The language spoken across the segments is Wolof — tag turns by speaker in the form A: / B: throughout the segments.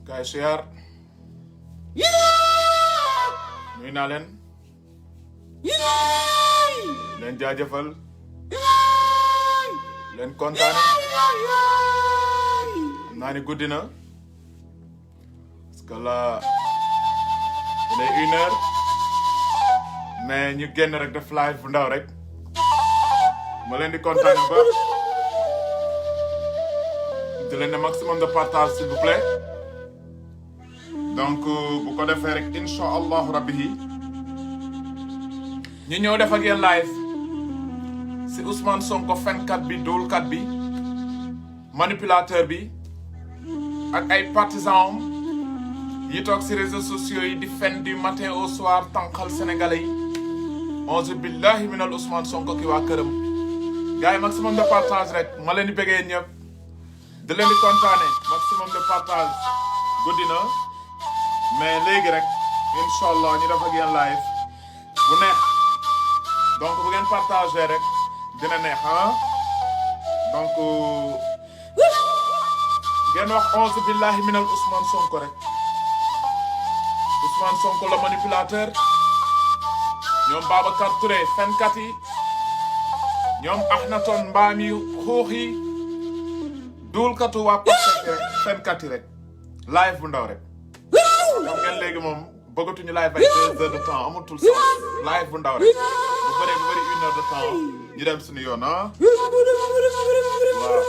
A: Kay siyaar nuyu naa leen jaajëfal leen kontaane xam naa ni guddi na parce que là il est 1h mais ñu génn rek def live bu ndaw rek ma leen di kontaane ba di leen ne maximum de partage s'il vous plaît. donc bu ko defee rek incha allahu rabbi ñu ñëw def ak yéen live si Ousmane Sonko fenkat bi dóolkat bi manipulateur bi ak ay partisans yi toog si réseaux sociaux yi di fen du matin au soir tànqal sénégalais yi onze billahi minal Ousmane Sonko ki waa këram gars yi maximum de partage rek ma leen di bëggee ñëpp di leen di kontaane maximum de partage guddi na mais léegi rek incha allah ñu def ak yéen live bu neex donc bu ngeen partagé rek dina neex ah donc ngeen wax onze billahi minal Ousmane Sonko rek Ousmane Sonko le manipulateur ñoom Babacar Touré fenkat yi ñoom Akhenaton mbaam yi xuux yi duulkatu waa Pastef rek fenkat yi rek live bu ndaw rek xam ngeen léegi moom bëggatuñu live ay 2 heures de temps amatul sens live bu ndaw rek bu bëri 1 heure de temps ñu dem suñu yoon ah waaw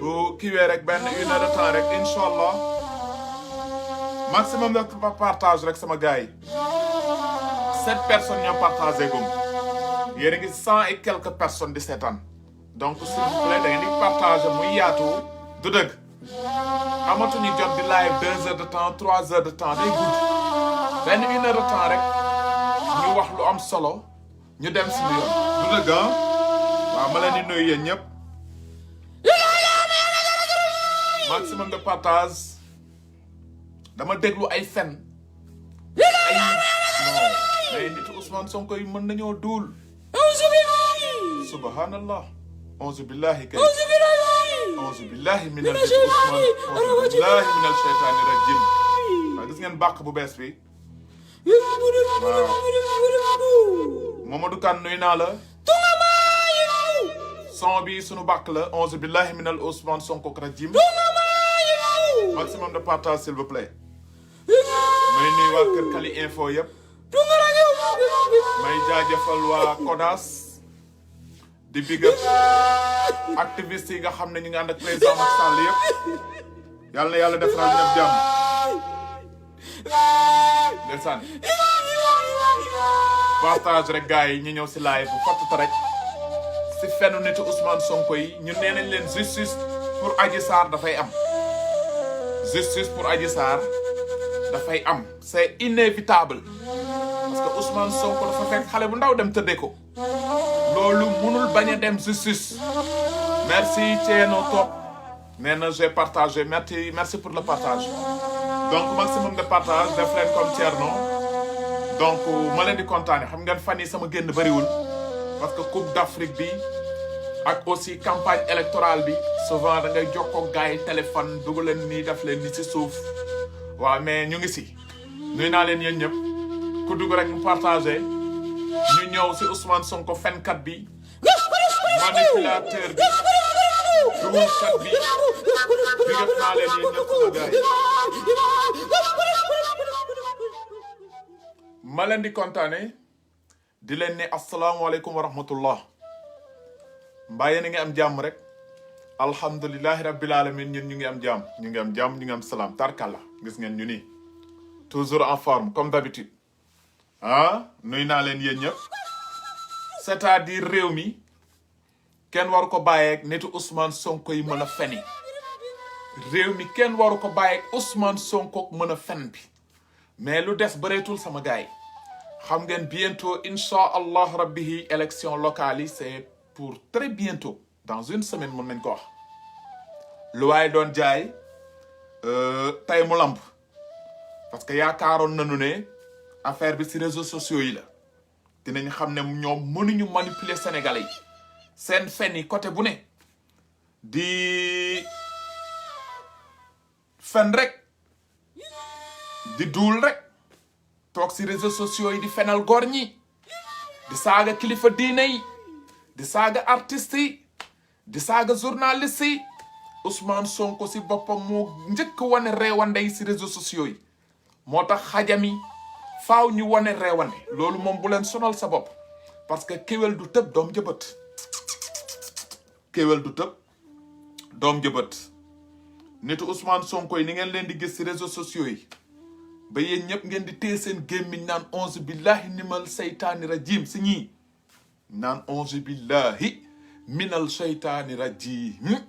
A: bu kiiwee rek benn 1 heure de temps rek incha allah maximum de partage rek sama gars yi 7 personnes ñoo partagé gum yéen a ngi 100 et quelques personnes di seetaan donc s'il vous plaît da ngeen di partagé muy yaatu du dëgg amatuñu jot di live 2 heures de temps 3 heures de temps day gudd benn 1 heure de temps rek ñu wax lu am solo ñu dem si lu yoon du dëgg ah waaw ma leen di nuyu yéen ñëpp maximum de partage dama déglu ay fen ay non ay nit Ousmane Sonko yi mën nañoo duul subhanallah auzu billahi kay auzu billahi minal Ousmane auzu billahi minal shaytaani rajim waaw gis ngeen bàq bu bees bi waaw Mamadou Kane nuyu naa la son bi sunu bàq la auzu billahi minal Ousmane Sonko rajim maximum de partage s'il vous plaît may nuyu waa Kër Kali info yëpp may jaajëfal waa Kodas di big up activiste yi nga xam ne ñu ngi ànd ak président Macky Sall yëpp yàlla na yàlla defal ñëpp jàmm ndeysaan partage rek gars yi ñu ñëw si live bu fattata rek si fenn nitu Ousmane Sonko yi ñu nee nañ leen justice pour Adji Sarr dafay am justice pour Adji Sarr dafay am c'est inévitable parce que Ousmane Sonko dafa fekk xale bu ndaw dem tëddee ko loolu mënul bañ a dem justice merci Thierno Top nee na j'ai partagé merci pour le partage donc maximum de partage def leen comme Thierno donc ma leen di kontaane xam ngeen fan yi sama génn bëriwul parce que Coupe d'Afrique bi ak aussi campagne électorale bi souvent da ngay jokkoo gars yi téléphone dugg leen nii def leen ni ci suuf waaw mais ñu ngi si nuyu naa leen yéen ñëpp ku dugg rek mu partagé ñu ñëw si Ousmane Sonko fenkat bi manipulateur bi duulkat bi bigat naa leen yéen ñëpp sama gars yi ma leen di kontaane di leen ne asalaamaaleykum wa rahmatullah mbaa yéen a ngi am jàmm rek alhamdulillahi rabbil alamin ñun ñu ngi am jàmm ñu ngi am jàmm ñu ngi am salaam tarkalla gis ngeen ñu nii toujours en forme comme d'habitude ah nuy naa leen yéen ñëpp c'est-à-dire réew mi kenn waru ko bàyyeeg nitu Ousmane Sonko yi mën a feni réew mi kenn waru ko bàyyeeg Ousmane Sonko mën a fen bi mais lu des bëreetul sama gars yi xam ngeen bientôt incha allah rabbihi élection locale yi c'est pour très bientôt dans une semaine mën nañ ko wax lu waaye doon jaay tey mu lamp parce que yaakaaroon nañu ne affaire bi ci réseaux sociaux yi la dinañ xam ne ñoom mënuñu manipuler sénégalais yi seen fen yi côté bu ne di fen rek di duul rek toog ci réseaux sociaux yi di fenal góor ñi di saaga kilifa diine yi di saaga artistes yi di saaga journalistes yi Ousmane Sonko ci boppam moo njëkk wane reewande yi ci réseaux sociaux yi moo tax xajami faaw ñu wane reewande loolu moom bu leen sonal sa bopp parce que kéwél du tëb doom jëbët kéwél du tëb doom jëbët nitu Ousmane Sonko yi ni ngeen leen di gis ci réseaux sociaux yi ba yéen ñëpp ngeen di téye seen gémmiñ naan onze billahi nimal seytaani rajim si ñii naan onze billahi minal seytaani rajim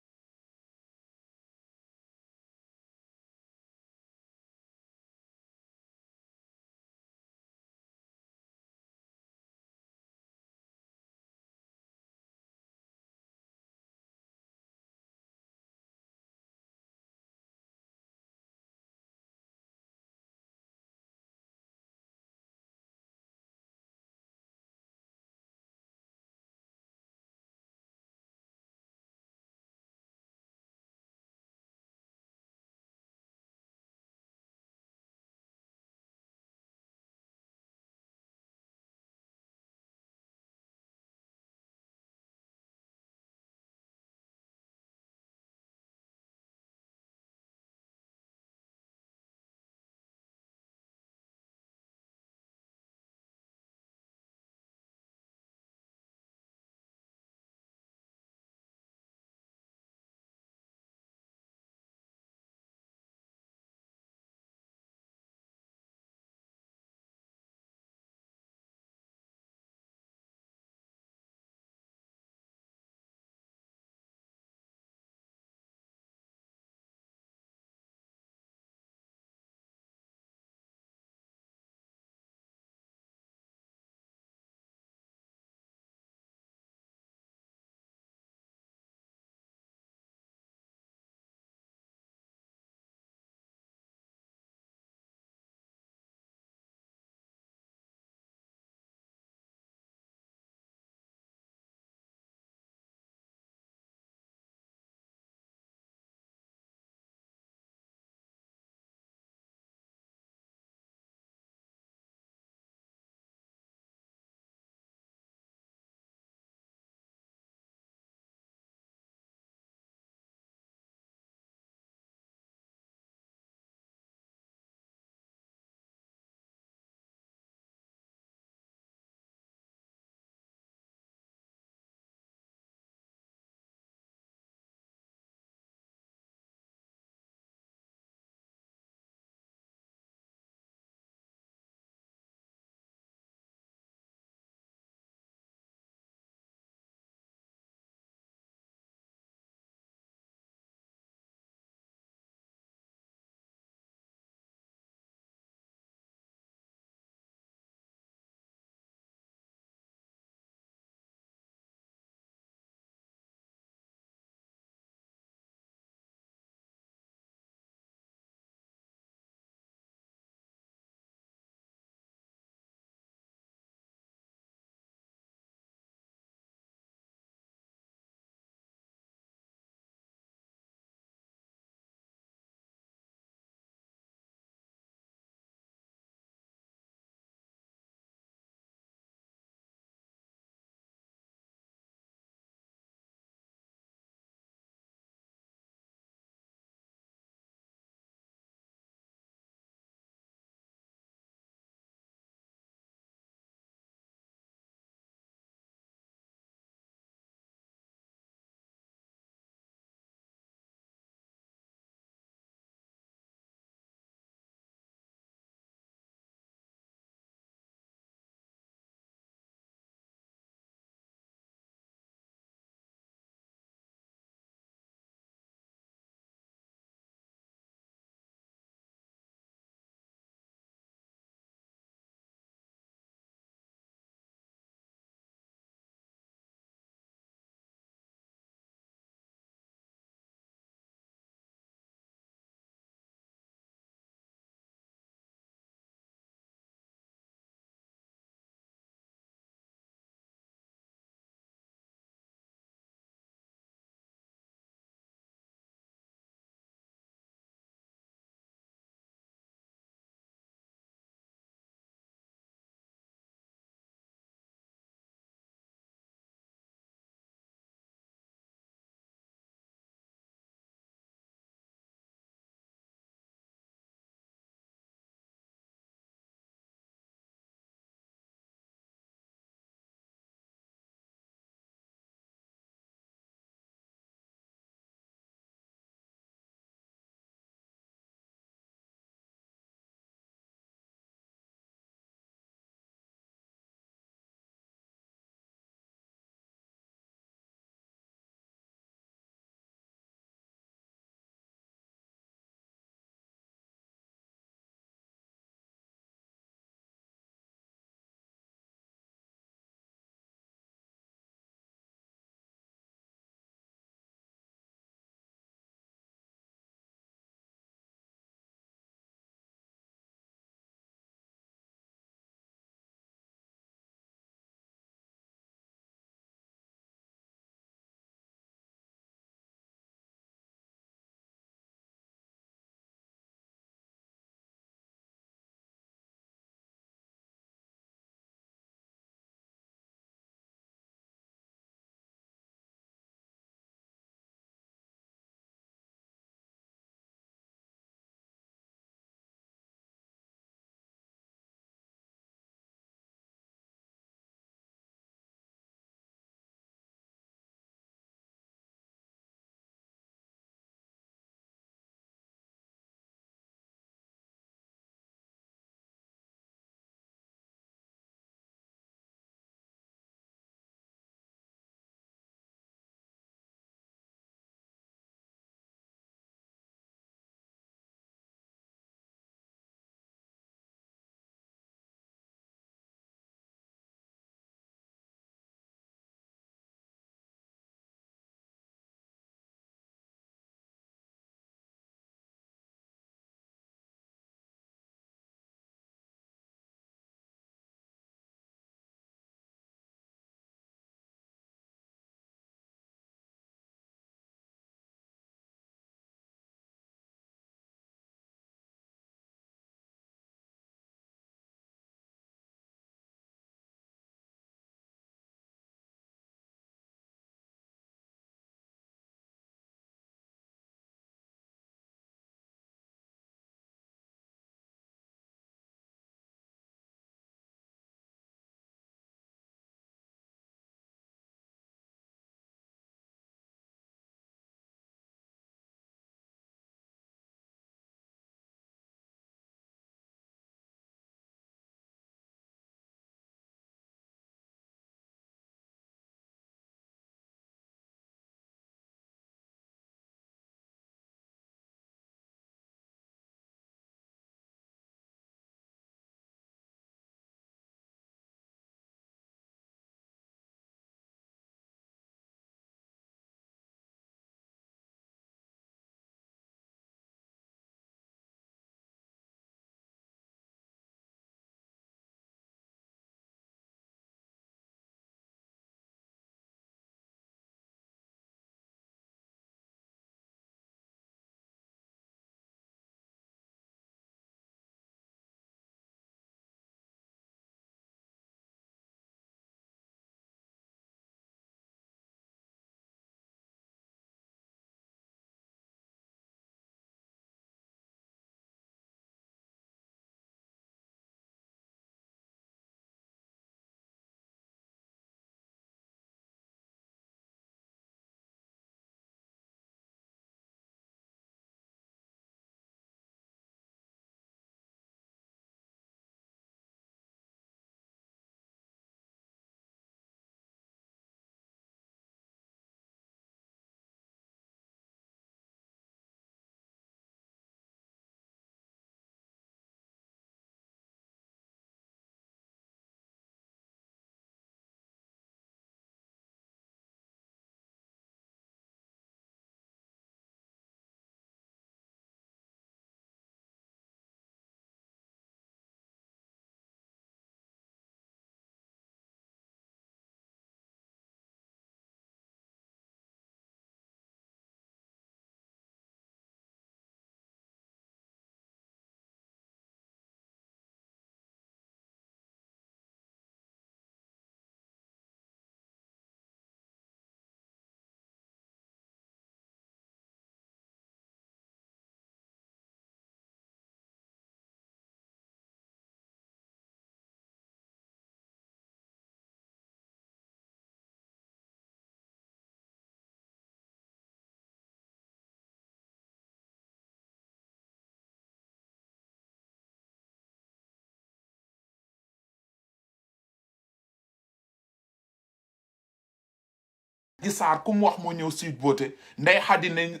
A: Adji Sarr ku mu wax moo ñëw Sweet Beauté Ndeye Khady ne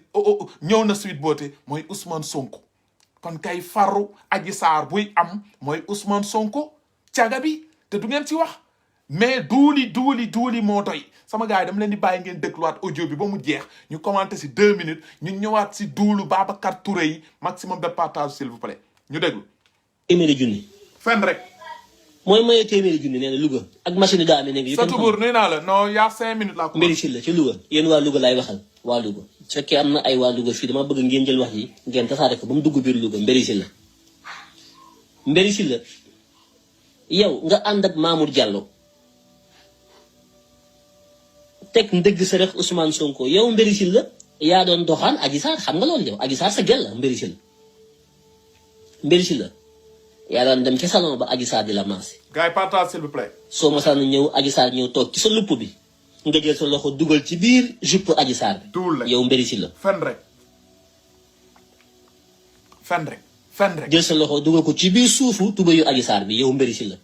A: ñëw na Sweet Beauté mooy Ousmane Sonko kon kay faru Adji Sarr buy am mooy Ousmane Sonko caga bi te du ngeen ci wax mais duuli moo doy sama gars yi dama leen di bàyyi ngeen dégluwaat audio bi ba mu jeex ñu commenté si 2 minutes ñu ñëwaat si duulu Babacar Touré yi maximum de partage s'il vous plaît ñu déglu.
B: téeméeri junni.
A: fen rek.
B: mooy maye téeméeri junni nee na Louga ak machine daa amee ne.
A: sa tugur nuyu naa la non yaa 5 minutes laa ko.
B: mbiri si la ci Louga yéen waa Louga laay waxal waa Louga su fekkee am na ay waa Louga fii dama bëgg ngeen jël wax yi ngeen tasaare ko ba mu dugg biir Louga mbiri si la yow nga ànd ak Mamour Diallo teg ndëgg sa rek Ousmane Sonko yow mbiri si la yaa doon doxaan Adji Sarr xam nga loolu yow Adji Sarr sa gel la mbiri si la yaa doon dem ca salon ba Adji Sarr di la maase.
A: gars yi partage s'il vous plaît.
B: soo mosaan ñëw Adji Sarr ñëw toog ci sa lupp bi nga jël sa loxo dugal ci biir jupe Adji Sarr bi.
A: duul la
B: yow mbiri si la.
A: fen rek.
B: jël sa loxo dugal ko ci biir suufu tubayu Adji Sarr bi yow mbiri si la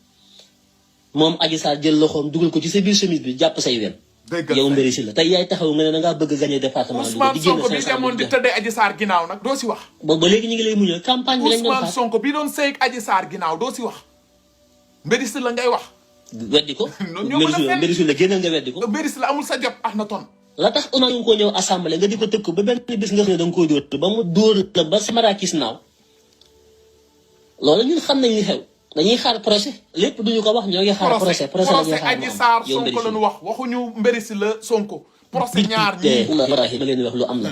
B: moom Adji Sarr jël loxoom dugal ko ci sa biir chemise bi jàpp say wen. yow mbiri si la tey yaay taxaw nga ne da ngaa bëgg a gagné département.
A: Ousmane Sonko bi demoon di tëddee Adji Sarr ginnaaw nag doo si wax.
B: boobu ba léegi ñu ngi lay muñal campagne bi lañ doon
A: Ousmane Sonko bi doon sëy ak Adji Sarr ginnaaw doo si wax. mbiri si la ngay wax.
B: weddi ko. mbiri si la génnal nga weddi ko.
A: mbiri si la amul sa jot na ton.
B: la tax Ousmane Sonko ñëw assemblée nga di ko tëkk ba benn bis nga xam ne da nga koy dóor ba mu dóor la ba sa marakis naaw loolu ñun xam nañ li xew dañuy xaar procès lépp duñu ko wax ñoo ngi xaar procès la ñuy xaar
A: Adji Sarr Sonko lañu wax waxuñu mbiri si la Sonko procès ñaar ñii
B: wallahi ma leen wax lu am la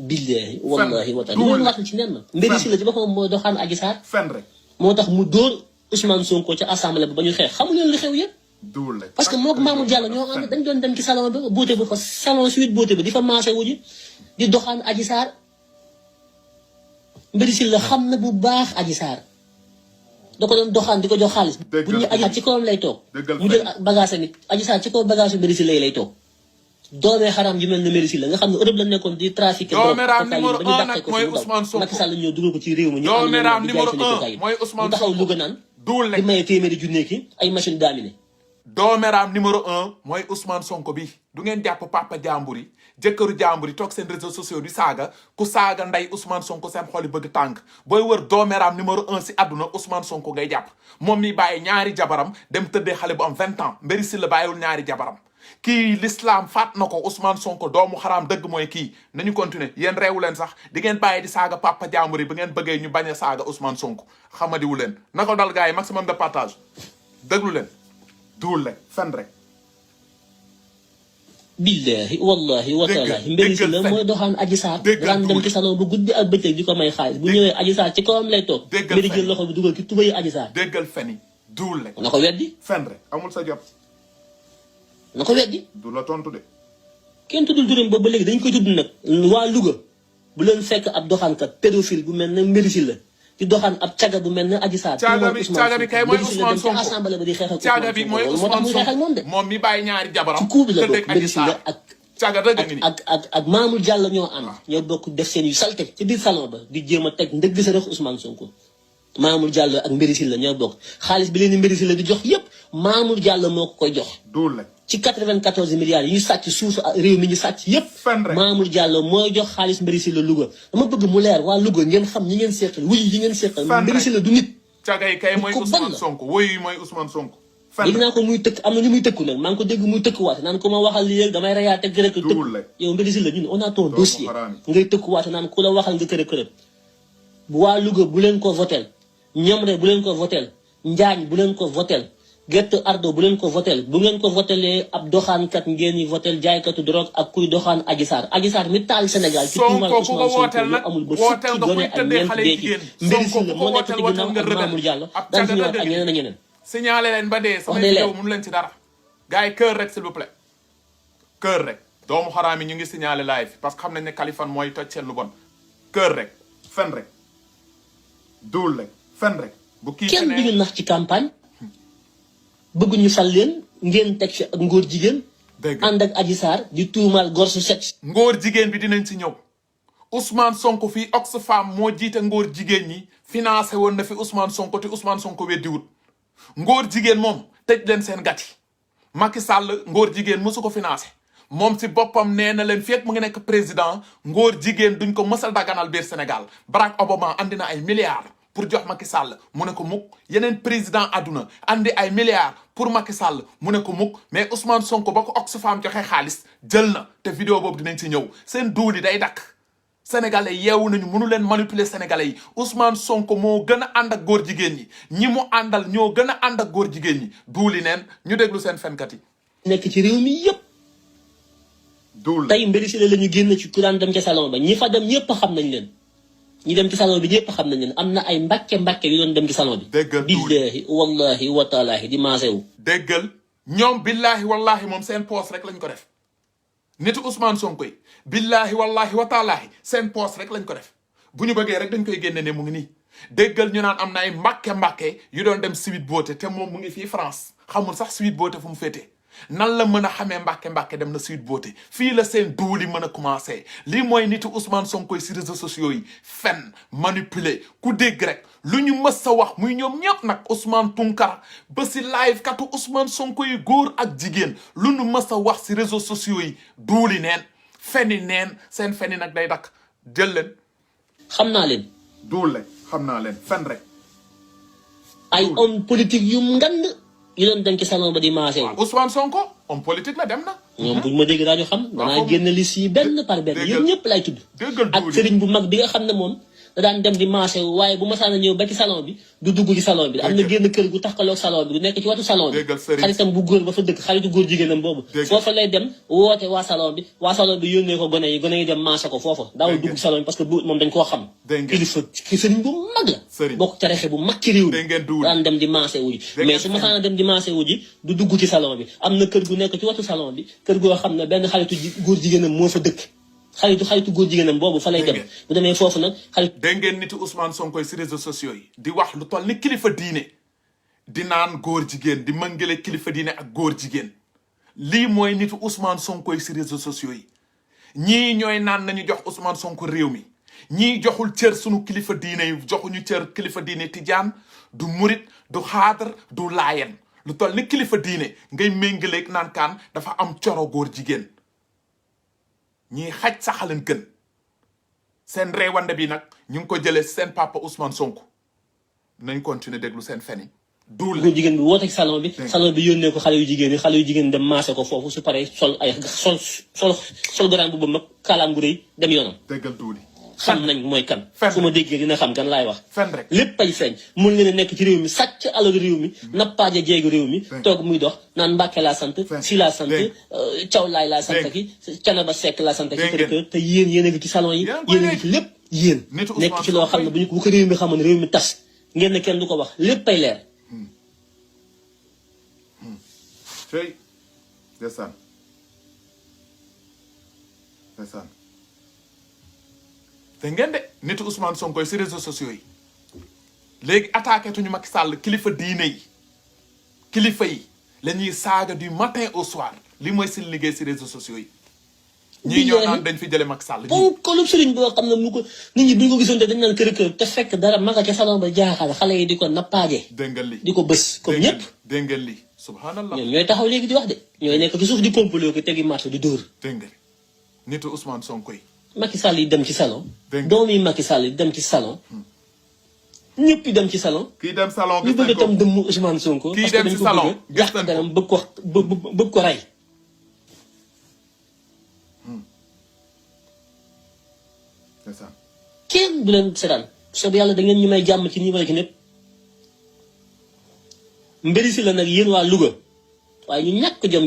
B: billahi wallahi wa taala loolu wax ci nen mbiri si la ci boppam moo doxaan Adji Sarr
A: fen rek
B: moo tax mu dóor Ousmane Sonko ca assemblée ba ñu xeex xamu leen li xew yëpp parce que moo ko Mamour Diallo ñoo ànd dañ doon dem ci salon ba beauté ba fa salon Sweet Beauté ba di fa maase wuji di doxaan Adji Sarr mbiri si la xam na bu baax Adji Sarr da ko doon doxaan di ko jox xaalis bu ñu Adji Sarr ci kawam lay toog mu jël bagage nit Adji Sarr ci kaw bagage mbiri si lay toog doomee xaram yu mel ne mbiri si la nga xam ne Europe la nekkoon di trafiqué
A: dooméram numéro 1 nag mooy Ousmane Sonko
B: Macky Sall ñëw dugal ko ci réew mi ñu
A: dooméram numéro 1 mooy Ousmane
B: taxaw Louga naan di maye téeméeri junne ki ay machine daamine
A: dooméram numéro 1 mooy Ousmane Sonko bi du ngeen jàpp papa jàmbur yi jëkkëru jàmbur yi toog seen réseaux sociaux di saaga ku saaga nday Ousmane Sonko seen xol yi bëgg tànk booy wër dooméram numéro 1 si àdduna Ousmane Sonko ngay jàpp moom mi bàyyi ñaari jabaram dem tëddee xale bu am 20 ans mbiri si la bàyyiwul ñaari jabaram kii l'islam faat na ko Ousmane Sonko doomu xaraam dëgg mooy kii nañu continuer yéen reewu leen sax di ngeen bàyyi di saaga papa jàmbur yi ba ngeen bëggee ñu bañ a saaga Ousmane Sonko xamadiwu leen na ko dal gars yi maximum de partage déglu leen duul leen fen rek
B: billahi wallahi wa taala mbiri si la mooy doxaan Adji Sarr daan dem ci salon bu guddi ak bëccëg di ko may xaalis bu ñëwee Adji Sarr ci kawam lay toog mbiri jël loxo bi dugal ci tubayi Adji Sarr
A: déggal fen yi duul leen
B: na ko weddi
A: fen rek amul sa jot
B: na ko weddi
A: du la tontu de
B: kenn tuddul turam boobu ba léegi dañ koy tudd nag waa Louga bu leen fekk ab doxaankat pédophile bu mel ne mbiri si la ci doxaan ab caga bu mel ne Adji Sarr
A: caga bi kay mooy Ousmane Sonko
B: assemblée ba di xeex ak
A: caga bi mooy Ousmane Sonko moom mi bàyyi ñaari jabaram
B: ci coup bi la bokk mbiri si la ak
A: caga dëgg ngi ni
B: ak Mamour Diallo ñoo ànd ñoo bokk def seen yu salte ci biir salon ba di jéem a teg ndëgg sa rek Ousmane Sonko Mamour Diallo ak mbiri si la ñoo bokk xaalis bi leen di mbiri si la di jox yépp Mamour Diallo moo ko koy jox ci 94 milliards yi ñu sàcc suufu réew mi ñu sàcc yépp Mamour Diallo mooy jox xaalis mbiri si la Louga dama bëgg mu leer waa Louga ngeen xam ñi ngeen seqal wuyu yi ngeen seqal mbiri si la du nit
A: caga yi kay mooy Ousmane Sonko wuyu yi mooy Ousmane Sonko
B: dégg naa ko muy tëkk am na ñu muy tëkku nag maa ngi ko dégg muy tëkkuwaate naan ko ma waxal lii damay reyaate gërë ko tëkk yow mbiri si la ñun on a ton dossier ngay tëkkuwaate naan ku la waxal nga kërë kërë bu waa Louga bu leen ko votel ñoom rek bu leen ko votel Njaañ bu leen ko votel Gerte Ardo bu leen ko votel bu ngeen ko votelee ab doxaankat ngeen yi votel jaaykatu drogue ak kuy doxaan Adji Sarr Adji Sarr mi taal Sénégal ci tuumal Ousmane Sonko lu amul ba fukki doone ak ñeent dee ci mbiri si la moo nekk ci ginnaaw ak Mamour Diallo daan ci ñëwaat ak ñeneen ak ñeneen
A: signalé leen ba dee sama vidéo mënu leen ci dara gars yi kër rek s'il vous plaît kër rek doomu xaraam yi ñu ngi signalé live parce que xam nañ ne Kaliphone mooy toj seen lu bon kër rek fen rek duul rek fen rek bu kii
B: kenn duñu nax ci campagne bëgguñu fal leen ngeen teg fi ak ngóor jigéen ànd ak Adji Sarr di tuumal gor su set
A: ngóor jigéen bi dinañ si ñëw Ousmane Sonko fii Oxfam moo jiite ngóor jigéen ñi financé woon na fi Ousmane Sonko te Ousmane Sonko weddiwut ngóor jigéen moom tëj leen seen gàtt yi Macky Sall ngóor jigéen mësu ko financé moom si boppam nee na leen fekk mu ngi nekk président ngóor jigéen duñ ko mësal daganal biir Sénégal. Barack Obama andi na ay milliards pour jox Macky Sall mu ne ko mukk yeneen président àdduna andi ay milliards pour Macky Sall mu ne ko mukk mais Ousmane Sonko ba ko Oxfam joxe xaalis jël na te vidéo boobu dinañ ci ñëw seen duuli day dakk sénégalais yeewu nañu mënu leen manipuler sénégalais yi Ousmane Sonko moo gën a ànd ak góor jigéen ñi ñi mu àndal ñoo gën a ànd ak góor jigéen ñi duuli neen ñu déglu seen fenkat yi.
B: nekk ci réew mi yëpp.
A: duul
B: tey mbiri si la ñu génn ci ku daan dem ca salon ba ñi fa dem ñëpp xam nañ leen. ñi dem ci salon bi ñëpp xam nañ leen am na ay mbàkke yu doon dem ci salon bi.
A: déggal
B: billahi wallahi wa taalaahi di maase wu.
A: déggal ñoom billahi wallahi moom seen poos rek lañ ko def. nitu Ousmane Sonko yi billahi wallahi wa taalaahi seen poos rek lañ ko def bu ñu bëggee rek dañ koy génne ne mu ngi nii déggal ñu naan am na ay mbàkke yu doon dem Sweet Beauté te moom mu ngi fii France xamul sax Sweet Beauté fu mu féetee nan la mën a xamee mbàkke dem na Sweet Beauté fii la seen duuli mën a commencé lii mooy nitu Ousmane Sonko yi si réseaux sociaux yi fen manipuler ku dégg rek lu ñu mës sa wax muy ñoom ñëpp nag Ousmane Tounkara ba si live katu Ousmane Sonko yi góor ak jigéen lu ñu mës sa wax si réseaux sociaux yi duuli neen feni neen seen feni nag day dakk jël leen.
B: xam naa leen.
A: duul leen xam naa leen fen rek.
B: ay homme politique yu ngand yu doon dem ci salon ba di maase wu.
A: Ousmane Sonko homme politique la dem na.
B: ñoom buñ ma dégg rajo xam. danaa génn liste yi benn par benn yéen ñëpp lay tudd. ak sëriñ bu mag bi nga xam ne moom da daan dem di maase wu waaye bu ma saan a ñëw ba ci salon bi du dugg ci salon bi. am na génn kër gu taxaloog salon bi du nekk ci watu salon bi. xaritam bu góor ba fa dëkk xaritu góor jigéenam boobu. foofa lay dem woote waa salon bi yónnee ko gone yi dem maase ko foofa. daawul dugg ci salon bi parce que moom dañ koo xam. kilifa ki sëriñ bu mag la. bokk ca rexe bu mag ci réew mi daan dem di maase wu ji mais su ma saan a dem di maase wu ji du dugg ci salon bi am na kër gu nekk ci watu salon bi kër goo xam ne benn xaritu góor jigéenam moo fa dëkk xaritu góor jigéenam boobu fa lay dem bu demee foofu nag xarit.
A: dégg ngeen nitu Ousmane Sonko si réseaux sociaux yi di wax lu toll ni kilifa diine di naan góor jigéen di mëngale kilifa diine ak góor jigéen lii mooy nitu Ousmane Sonko si réseaux sociaux yi ñii ñooy naan nañu jox Ousmane Sonko réew mi ñii joxul cër sunu kilifa diine yi joxuñu cër kilifa diine tijaan du murit du xaadar du laayen lu toll ni kilifa diine ngay méngaleeg naan kaan dafa am coro góor jigéen ñii xaj saxaleen gën seen reewande bi nag ñu ngi ko jëlee seen papa Ousmane Sonko nañ continuer déglu seen feni duul
B: góor jigéen bi woote ci salon bi yónnee ko xale yu jigéen dem maase ko foofu su paree sol garaan bu mag kaalaam gu rëy dem yoonam.
A: déggal duuli
B: xam nañ mooy kan. su ma déggee dina xam kan laay wax.
A: fen rek
B: lépp ay feeñ mun ngeen a nekk ci réew mi sàcc alal réew mi nappaaje jéegu réew mi toog muy dox naan Mbàkke laa sant si laa sant Caw laay laa sant ki Canaba Sekk laa sant ki kër te yéen a ngi ci salon yi yéen a ngi ci lépp yéen nekk ci loo xam ne bu ko réew mi xamoon réew mi tas ngeen ne kenn du ko wax lépp ay leer.
A: te ngeen de nitu Ousmane Sonko yi si réseaux sociaux yi léegi attaqué tuñu Macky Sall kilifa diine yi kilifa yi la ñuy saaga du matin au soir li mooy seen liggéey si réseaux sociaux yi. ñii ñoo naan dañ fi jële Macky Sall.
B: bon kolub sëriñ boo xam ne mu ko nit ñi bu ñu ko gisoon dañ naan kër te fekk dara maga ca salon ba jaaxal xale yi di ko nappaaje.
A: dégg nga li
B: di ko bës comme ñëpp.
A: dégg nga li subhanallah.
B: ñoom ñooy taxaw léegi di wax de ñooy nekk ci suuf di complot ko tegi marché di dóor.
A: dégg nga nitu Ousmane Sonko yi.
B: Macky Sall yi dem ci salon. doom yi Macky Sall yi dem ci salon. ñëpp dem ci salon.
A: kii dem salon
B: ñu bëgg itam dëmm Ousmane Sonko.
A: kii dem ci salon
B: parce que dañ ko bëgg ko rey.
A: c'est ça.
B: kenn du leen seetaan soob yàlla da ngeen ñu may jàmm ci nii wala ci népp mbiri si la nag yéen waa Louga waaye ñu ñàkk jom.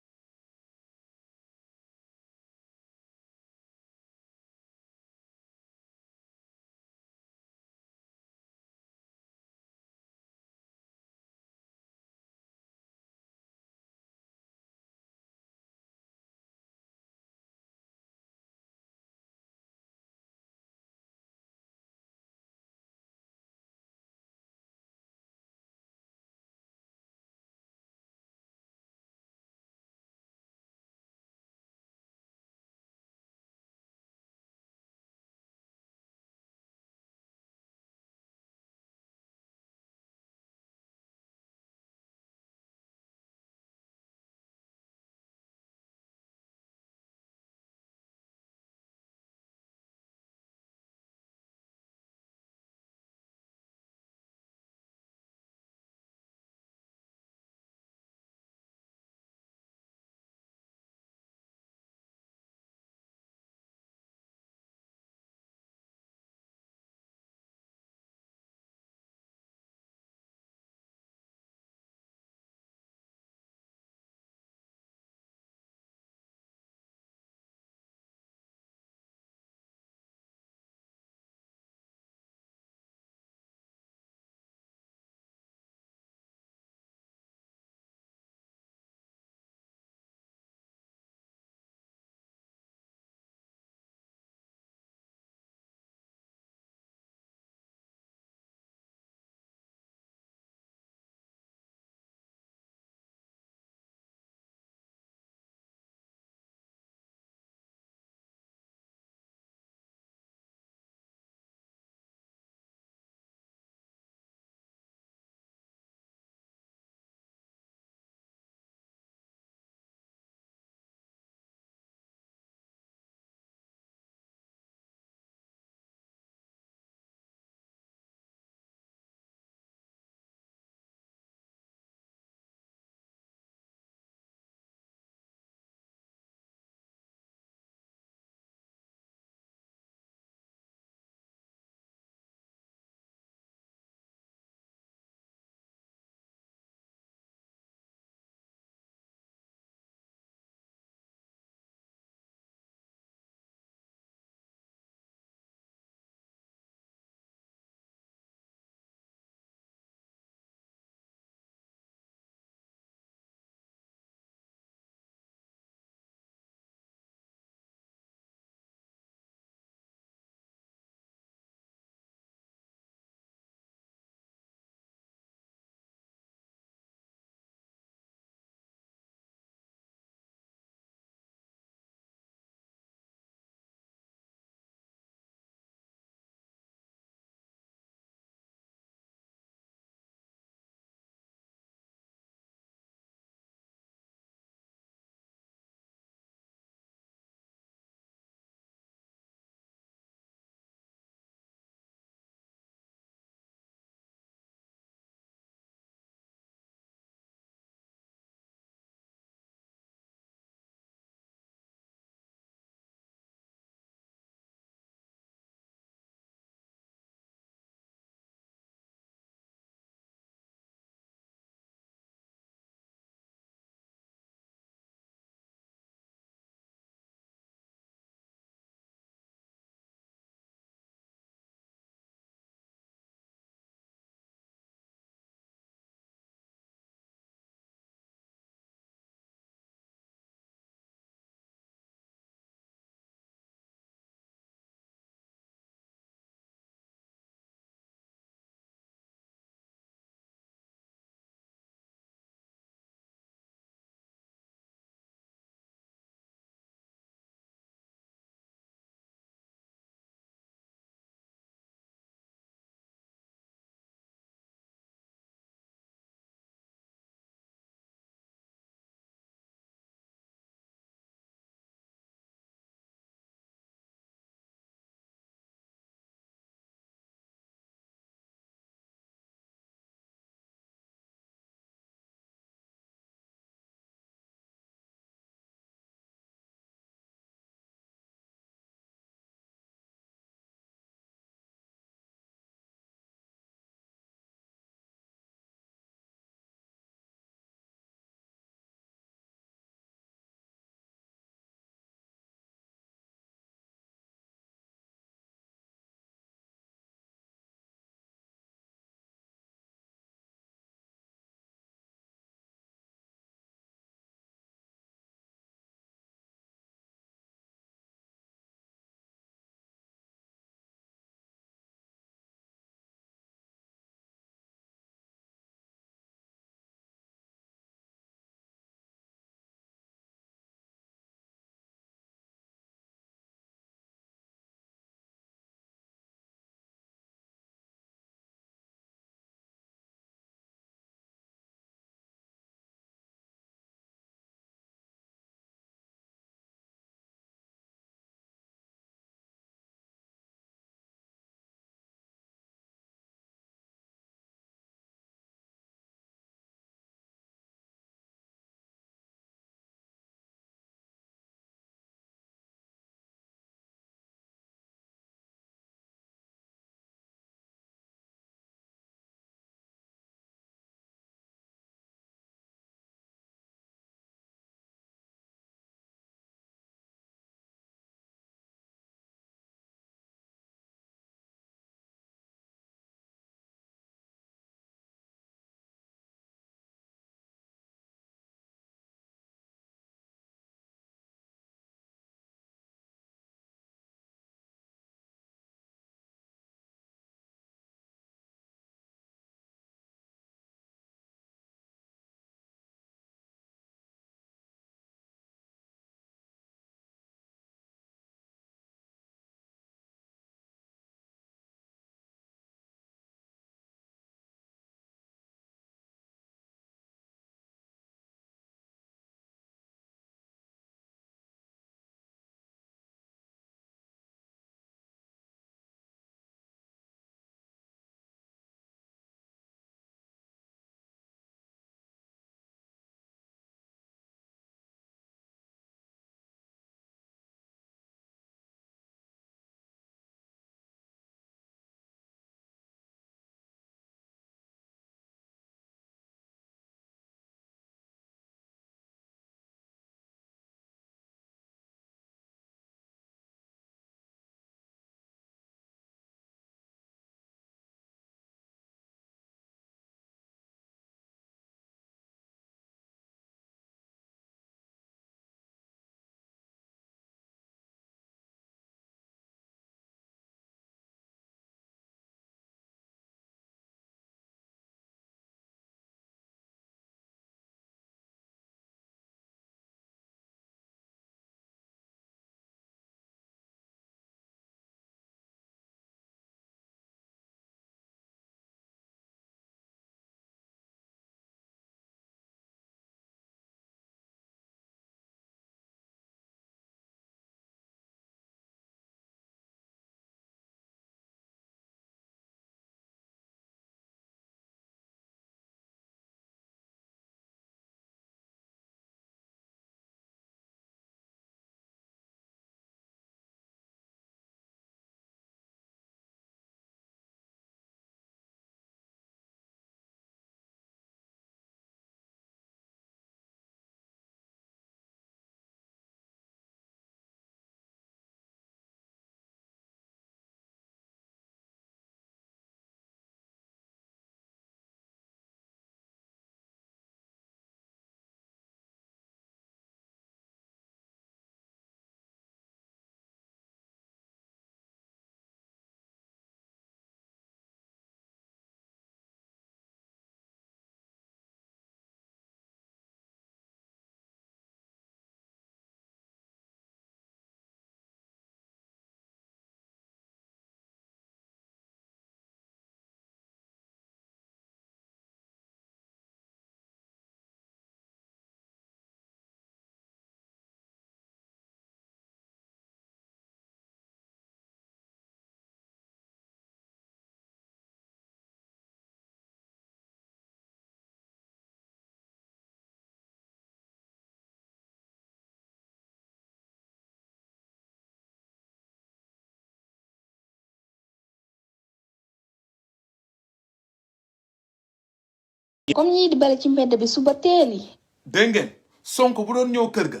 C: comme ñii di bale ci mbedd bi suba teel yi.
A: dégg ngeen Sonko bu doon ñëw kër ga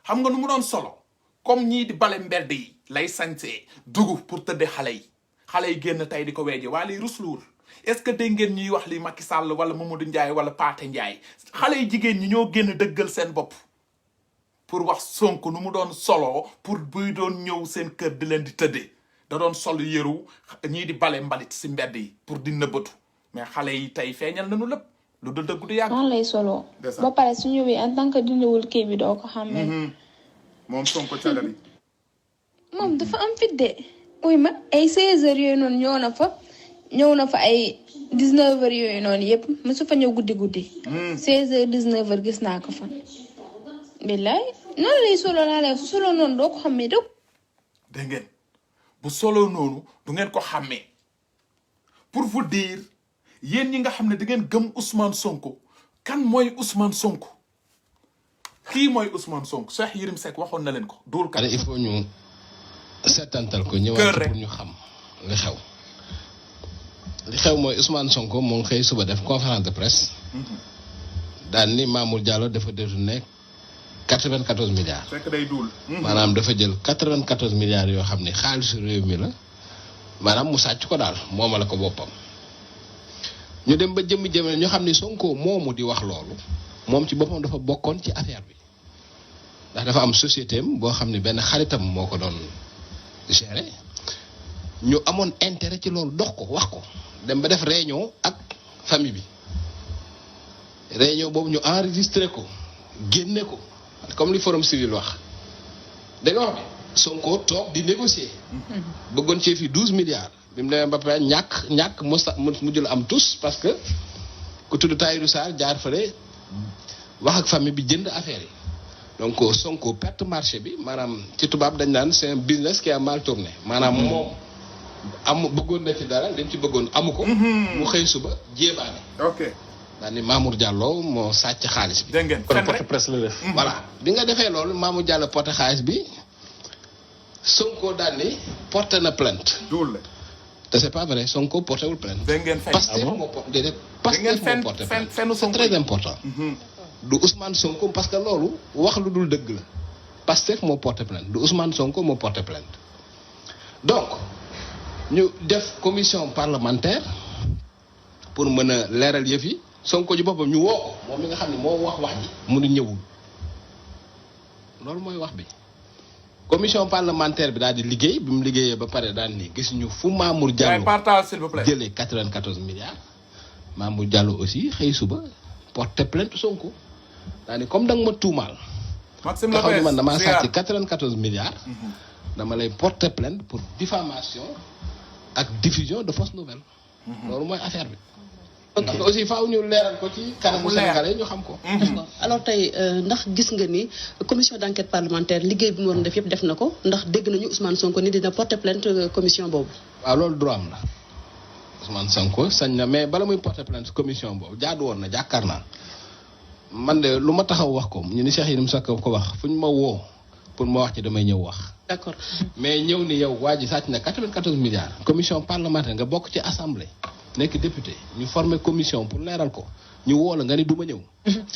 A: xam nga nu mu doon solo comme ñii di bale mbedd yi lay sañsee dugub pour tëdde xale yi génn tey di ko weeje waa lii rusluwul est-ce que dégg ngeen ñuy wax li Macky Sall wala Mamadou Ndiaye wala Pathé Ndiaye xale yi jigéen ñi ñoo génn dëggal seen bopp pour wax Sonko nu mu doon solo pour buy doon ñëw seen kër di leen di tëddee da doon sol yëru ñii di bale mbalit si mbedd yi pour di nëbbatu mais xale yi tey feeñal nañu lépp lu dul dëgg du yàgg.
C: noonu lay solo. ba pare su ñëwee en tant que dindiwul kii bi doo ko xàmmee.
A: moom Sonko cagari.
C: moom dafa am fit de. uy ma ay 16h yooyu noonu ñëw na fa ay 19h yooyu noonu yëpp mosu fa ñëw guddi. 16h 19h gis naa ko fa. billaay noonu lay solo laa lay su solo noonu doo ko xàmmee dëgg.
A: dégg ngeen bu solo noonu du ngeen ko xàmmee pour vous dire yéen ñi nga xam ne da ngeen gëm Ousmane Sonko kan mooy Ousmane Sonko kii mooy Ousmane Sonko Cheikh Yérim Seck waxoon na leen ko. dóor kat
D: il faut ñu seetantal ko ñëwaat pour ñu xam li xew mooy Ousmane Sonko moo ngi xëy suba def conférence de presse daan ni Mamour Diallo dafa détourné 94 milliards.
A: fekk day duul.
D: maanaam dafa jël 94 milliards yoo xam ne xaalisu réew mi la maanaam mu sàcc ko daal moomale ko boppam. ñu dem ba jëmmi ñu xam ni Sonko moomu di wax loolu moom ci boppam dafa bokkoon ci affaire bi ndax dafa am société am boo xam ne benn xaritam moo ko doon gérer ñu amoon intérêt ci loolu dox ko wax ko dem ba def réunion ak famille bi réunion boobu ñu enregistré ko génne ko comme li forum civil wax da nga wax bi Sonko toog di négocier bëggoon ci fi 12 milliards bi mu demee ba pare ñàkk mu jël am tous parce que ku tudd Tahirou Sarr jaar fële wax ak famille bi jënd affaire yi donc Sonko perte marché bi maanaam ci tubaab dañ naan c'est un business qui a mal tourné maanaam moom bëggoon na ci dara dañ ci bëggoon amu ko mu xëy suba jéebaane
A: ok
D: daal ni Mamour Diallo moo sàcc xaalis bi.
A: dégg ngeen
B: kon porte presse la def.
D: voilà bi nga defee loolu Mamour Diallo porte xaalis bi Sonko daal ni porté na plainte.
A: duul la.
D: te c'est pas vrai Sonko porté wul plainte.
A: dégg ngeen fenn.
D: Pastef moo porté déedéet. Pastef moo porté plainte c'est très important. du Ousmane Sonko parce que loolu wax lu dul dëgg la Pastef moo porté plainte du Ousmane Sonko moo porté plainte donc ñu def commission parlementaire pour mën a leeral yëf yi. Sonko ji boppam ñu woo ko moom mi nga xam ne moo wax ji mu ni ñëwul loolu mooy wax bi commission parlementaire bi daal di liggéey bi mu liggéeyee ba pare daal ni gis ñu fu Mamour Diallo jëlee 94 milliards Mamour Diallo aussi xëy suba porte plainte Sonko daal ni comme da nga ma tuumaal taxaw ni man damaa sàcc 94 milliards dama lay porte plainte pour diffamation ak diffusion de fausses nouvelles loolu mooy affaire bi parce que aussi faaw ñu leeral ko ci kanamu Sénégalais ñu xam ko.
E: d'accord alors tey ndax gis nga ni commission d'enquête parlementaire liggéey bi mu waroon def yëpp def na ko ndax dégg nañu Ousmane Sonko ni dina porter plainte commission boobu.
D: waaw loolu droit am la Ousmane Sonko sañ na mais bala muy porter plainte commission boobu jaadu woon na jàkkaar naa man de lu ma taxaw wax ko ñu ni Cheikh Yérim Seck ko wax fu ñu ma woo pour ma wax ci damay ñëw wax.
E: d'accord
D: mais ñëw ni yow waa ji sàcc na 94 milliards commission parlementaire nga bokk ci assemblée. nekk député ñu former commission pour leeral ko ñu woo la nga ni du ma ñëw.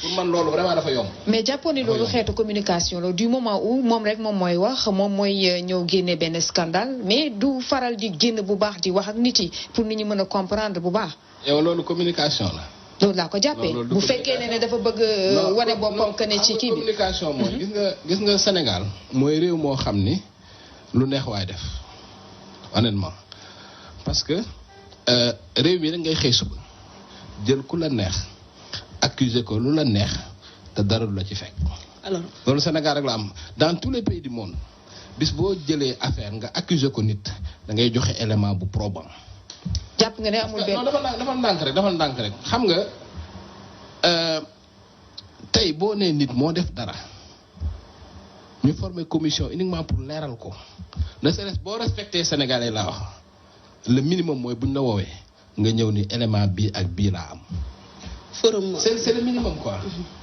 D: pour man loolu vraiment dafa yomb.
F: mais jàppoon ni loolu xeetu communication la du moment où moom rek moom mooy wax moom mooy ñëw génne benn scandale mais du faral di génn bu baax di wax ak nit yi pour nit ñi mën a comprendre bu baax.
D: yow loolu communication la.
F: loolu laa ko jàppee bu fekkee ne dafa bëgg wane boppam que ne ci kii bi.
D: communication mooy gis nga Sénégal mooy réew moo xam ni lu neex waay def honnêtement parce que. réew mi da ngay xëy suba jël ku la neex accuser ko lu la neex te dara du la ci fekk.
E: alors
D: loolu Sénégal rek la am dans tous les pays du monde bis boo jëlee affaire nga accuser ko nit da ngay joxe élément bu probant.
F: jàpp nga ne amul benn
D: non dafa ndànk rek xam nga tey boo nee nit moo def dara ñu former commission uniquement pour leeral ko ne serait-ce boo respecté Sénégalais laa wax. le minimum mooy buñ la woowee nga ñëw ni élément bii ak bii laa am
E: forum
D: c'est le minimum quoi.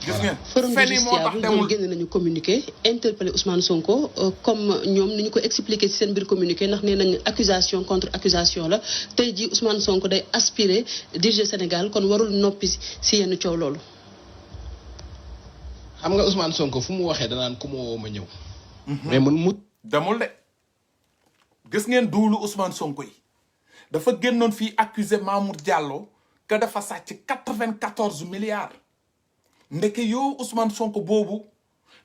A: gis ngeen
E: forum
A: fen yi moo tax
E: justiciable
A: demul
E: ñoom génn nañu communiqué interpellé Ousmane Sonko comme ñoom ni ñu ko expliqué ci seen biir communiqué ndax nee nañ accusation contre accusation la tey jii Ousmane Sonko day aspirer diriger Sénégal kon warul noppi ci yenn coow loolu.
D: xam nga Ousmane Sonko fu mu waxee danaan ku ma woo ma ñëw. mais man mu
A: demul de gis ngeen duulu Ousmane Sonko yi dafa génnoon fii accuser Mamour Diallo que dafa sàcc 94 milliards ndeke yow Ousmane Sonko boobu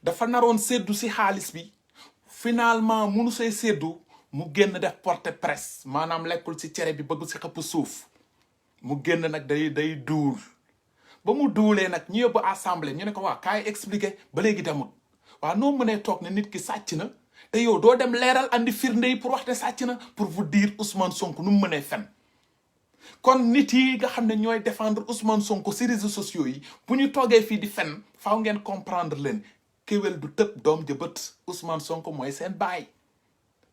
A: dafa naroon séddu si xaalis bi finalement munu say séddu mu génn def porte presse maanaam lekkul si cere bi bëgg si xëpp suuf mu génn nag day duul ba mu duulee nag ñu yóbbu assemblée ñu ne ko waa kaay expliquer ba léegi demut waa noo mënee toog ne nit ki sàcc na te yow doo dem leeral andi firnde yi pour wax ne sàcc na pour vous dire Ousmane Sonko nu mu mënee fen kon nit yi nga xam ne ñooy défendre Ousmane Sonko si réseaux sociaux yi bu ñu toogee fii di fen faaw ngeen comprendre leen kéwél du tëb doom jëbët Ousmane Sonko mooy seen baay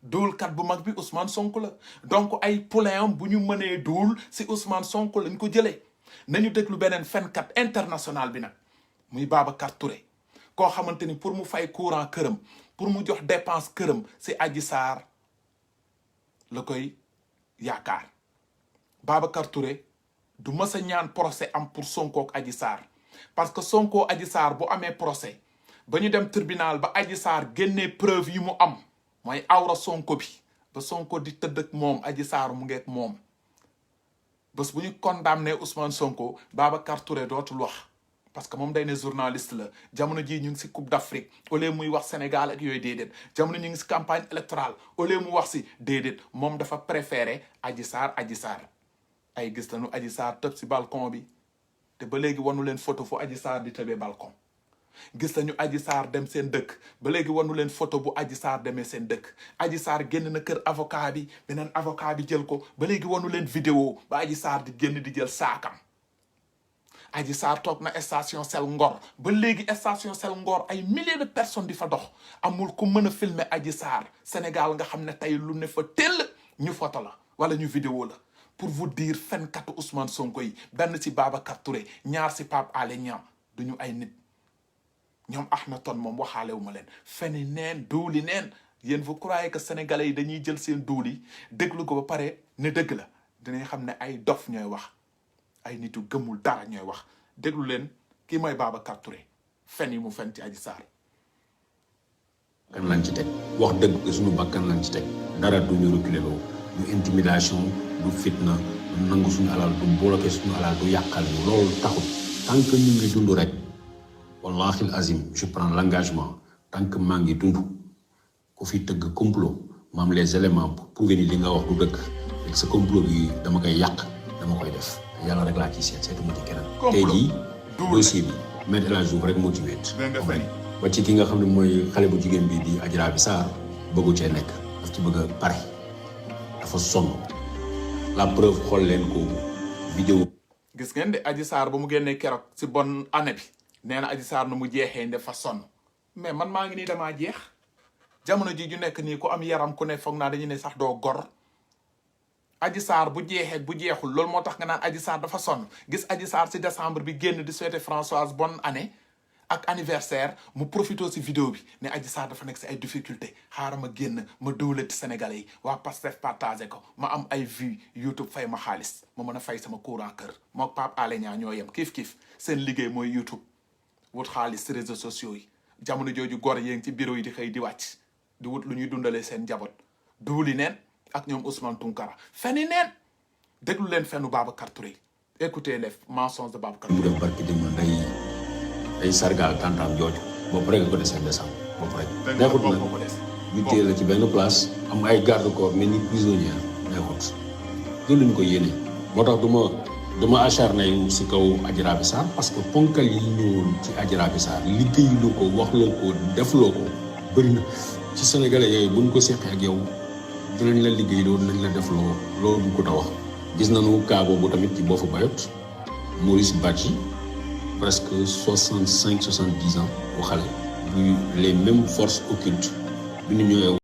A: duulkat bu mag bi Ousmane Sonko la donc ay poulain bu ñu mënee duul si Ousmane Sonko lañ ko jëlee nañu déglu beneen fenkat international bi nag muy Babacar Touré koo xamante ni pour mu fay courant këram pour mu jox dépense këram si Adji Sarr la koy yaakaar Babacar Touré du mës a ñaan procès am pour Sonko ak Adji Sarr parce que Sonko Adji Sarr bu amee procès ba ñu dem tribunal ba Adji Sarr génnee preuve yi mu am mooy awra Sonko bi ba Sonko di tëdd ak moom Adji Sarr mu ngeek moom bés bu ñu condamné Ousmane Sonko Babacar Touré dootul wax parce que moom day ne journaliste la jamono jii ñu ngi si Coupe d'Afrique au lieu muy wax Sénégal ak yooyu déedéet jamono ñu ngi si campagne électorale au lieu mu wax si déedéet moom dafa préféré Adji Sarr ay gis nañu Adji Sarr tëb si balcon bi te ba léegi wanu leen photo fu Adji Sarr di tëbee balcon gis nañu Adji Sarr dem seen dëkk ba léegi wanu leen photo bu Adji Sarr demee seen dëkk Adji Sarr génn na kër avocat bi beneen avocat bi jël ko ba léegi wanu leen vidéo ba Adji Sarr di génn di jël saakam Adji Sarr toog na station Sel Ngor ba léegi station Sel Ngor ay milliers de personnes di fa dox amul ku mën a filmer Adji Sarr Sénégal nga xam ne tey lu ne fa tell ñu photo la wala ñu vidéo la pour vous dire fenkatu Ousmane Sonko yi benn ci Babacar Touré ñaar ci Pape Alé Niang duñu ay nit ñoom Akhenaton moom waxaale wu ma leen feni neen duuli neen yéen vous croyez que sénégalais yi dañuy jël seen duul yi déglu ko ba pare ne dëgg la dinañ xam ne ay dof ñooy wax ay nitu gëmul dara ñooy wax déglu leen kii mooy Babacar Touré fen yi mu fen ci Adji Sarr
G: kan lañ ci teg wax dëgg suñu bakkan lañ ci teg dara duñu reculer loo du intimidation du fitna du nangu suñu alal du bloqué suñu alal du yàqal ñu loolu taxut tant que ñu ngi dund rek wallahi azim je prends l'engagement tant que maa ngi dund ku fi tëgg complot ma am les éléments pour prouver ni li nga wax du dëgg léegi sa complot bi dama koy yàq dama koy def yàlla rek laa ciy seetuma ci keneen tey jii dossier bi Maître El Hadji Diouf rek moo ci wéet ba ci ki nga xam ne mooy xale bu jigéen bi di Adji Raby Sarr bëggu cee nekk daf ci bëgg a pare dafa sonn la preuve xool leen ko vidéo
A: gis ngeen de Adji Sarr ba mu génnee keroog si bonne année bi nee na Adji Sarr nu mu jeexee dafa sonn mais man maa ngi nii damaa jeex jamono ji ju nekk nii ku am yaram ku ne foog naa dañu ne sax doo gor Adji Sarr bu jeexee bu jeexul loolu moo tax nga naan Adji Sarr dafa sonn gis Adji Sarr si décembre bi génn di souhaiter Françoise bonne année ak anniversaire mu profité si vidéo bi ne Adji Sarr dafa nekk si ay difficulté xaaral ma génn ma duwlati Sénégalais yi waa Pastef partagé ko ma am ay vues YouTube fay ma xaalis ma mën a fay sama courant kër moo Pape Alé Niang ñoo yem kiif seen liggéey mooy YouTube wut xaalis si réseaux sociaux yi jamono jooju gor yéen ci bureau yi di xëy di wàcc di wut lu ñuy dundalee seen njaboot duuli neen ak ñoom Ousmane Tounkara feni neen déglu leen fennu Babacar Touré écoutez les mensonges de Babacar Touré.
G: mu def barki dem day sargal tantam jooju boobu rek ko desee desam boobu rek neexut na ñu téye la ci benn place am ay garde corps mais ni prisonnière neexut loolu ñu ko yéene moo tax duma acharné yu si kaw Adji Raby Sarr parce que ponkal yi ñëwoon ci Adji Raby Sarr liggéeyloo ko waxloo ko defloo ko bëri na ci sénégalais yooyu buñ ko seqee ak yow dinañ la liggéeyloo dinañ la defloo loolu duñ ko ta wax gis nañu cas boobu tamit ci Boffa Bayotte Maurice Badji presque 65-70 ans bu xale bu les mêmes forces occultes bi ñu ñëwee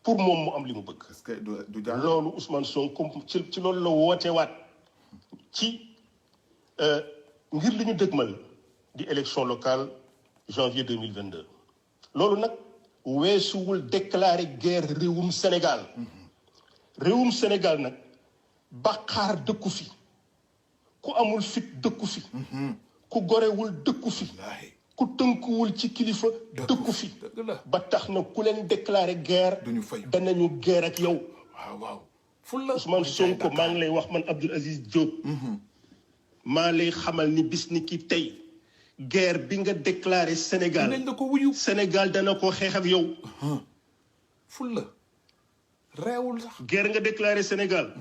H: pour moom mu am li mu bëgg.
A: est-ce que du jàng
H: loolu Ousmane Sonko ci loolu la woote waat ci ngir li ñu dëgmal di élection locale janvier 2022 loolu nag weesuwul déclarer guerre réewum Sénégal nag baqaar dëkku fi ku amul fit dëkku fi ku gorewul dëkku fi ku tënkuwul ci kilifa dëkku fi ba tax na ku leen déclarer guerre danañu guerre ak yow.
A: waaw
H: Ousmane Sonko maa ngi lay wax man Abdoul Aziz Diop maa lay xamal ni bis ni ki tey guerre bi nga déclaré Sénégal
A: nañ la ko wuyu.
H: Sénégal dana ko xeex ak yow.
A: ful la réewul sax.
H: guerre nga déclaré Sénégal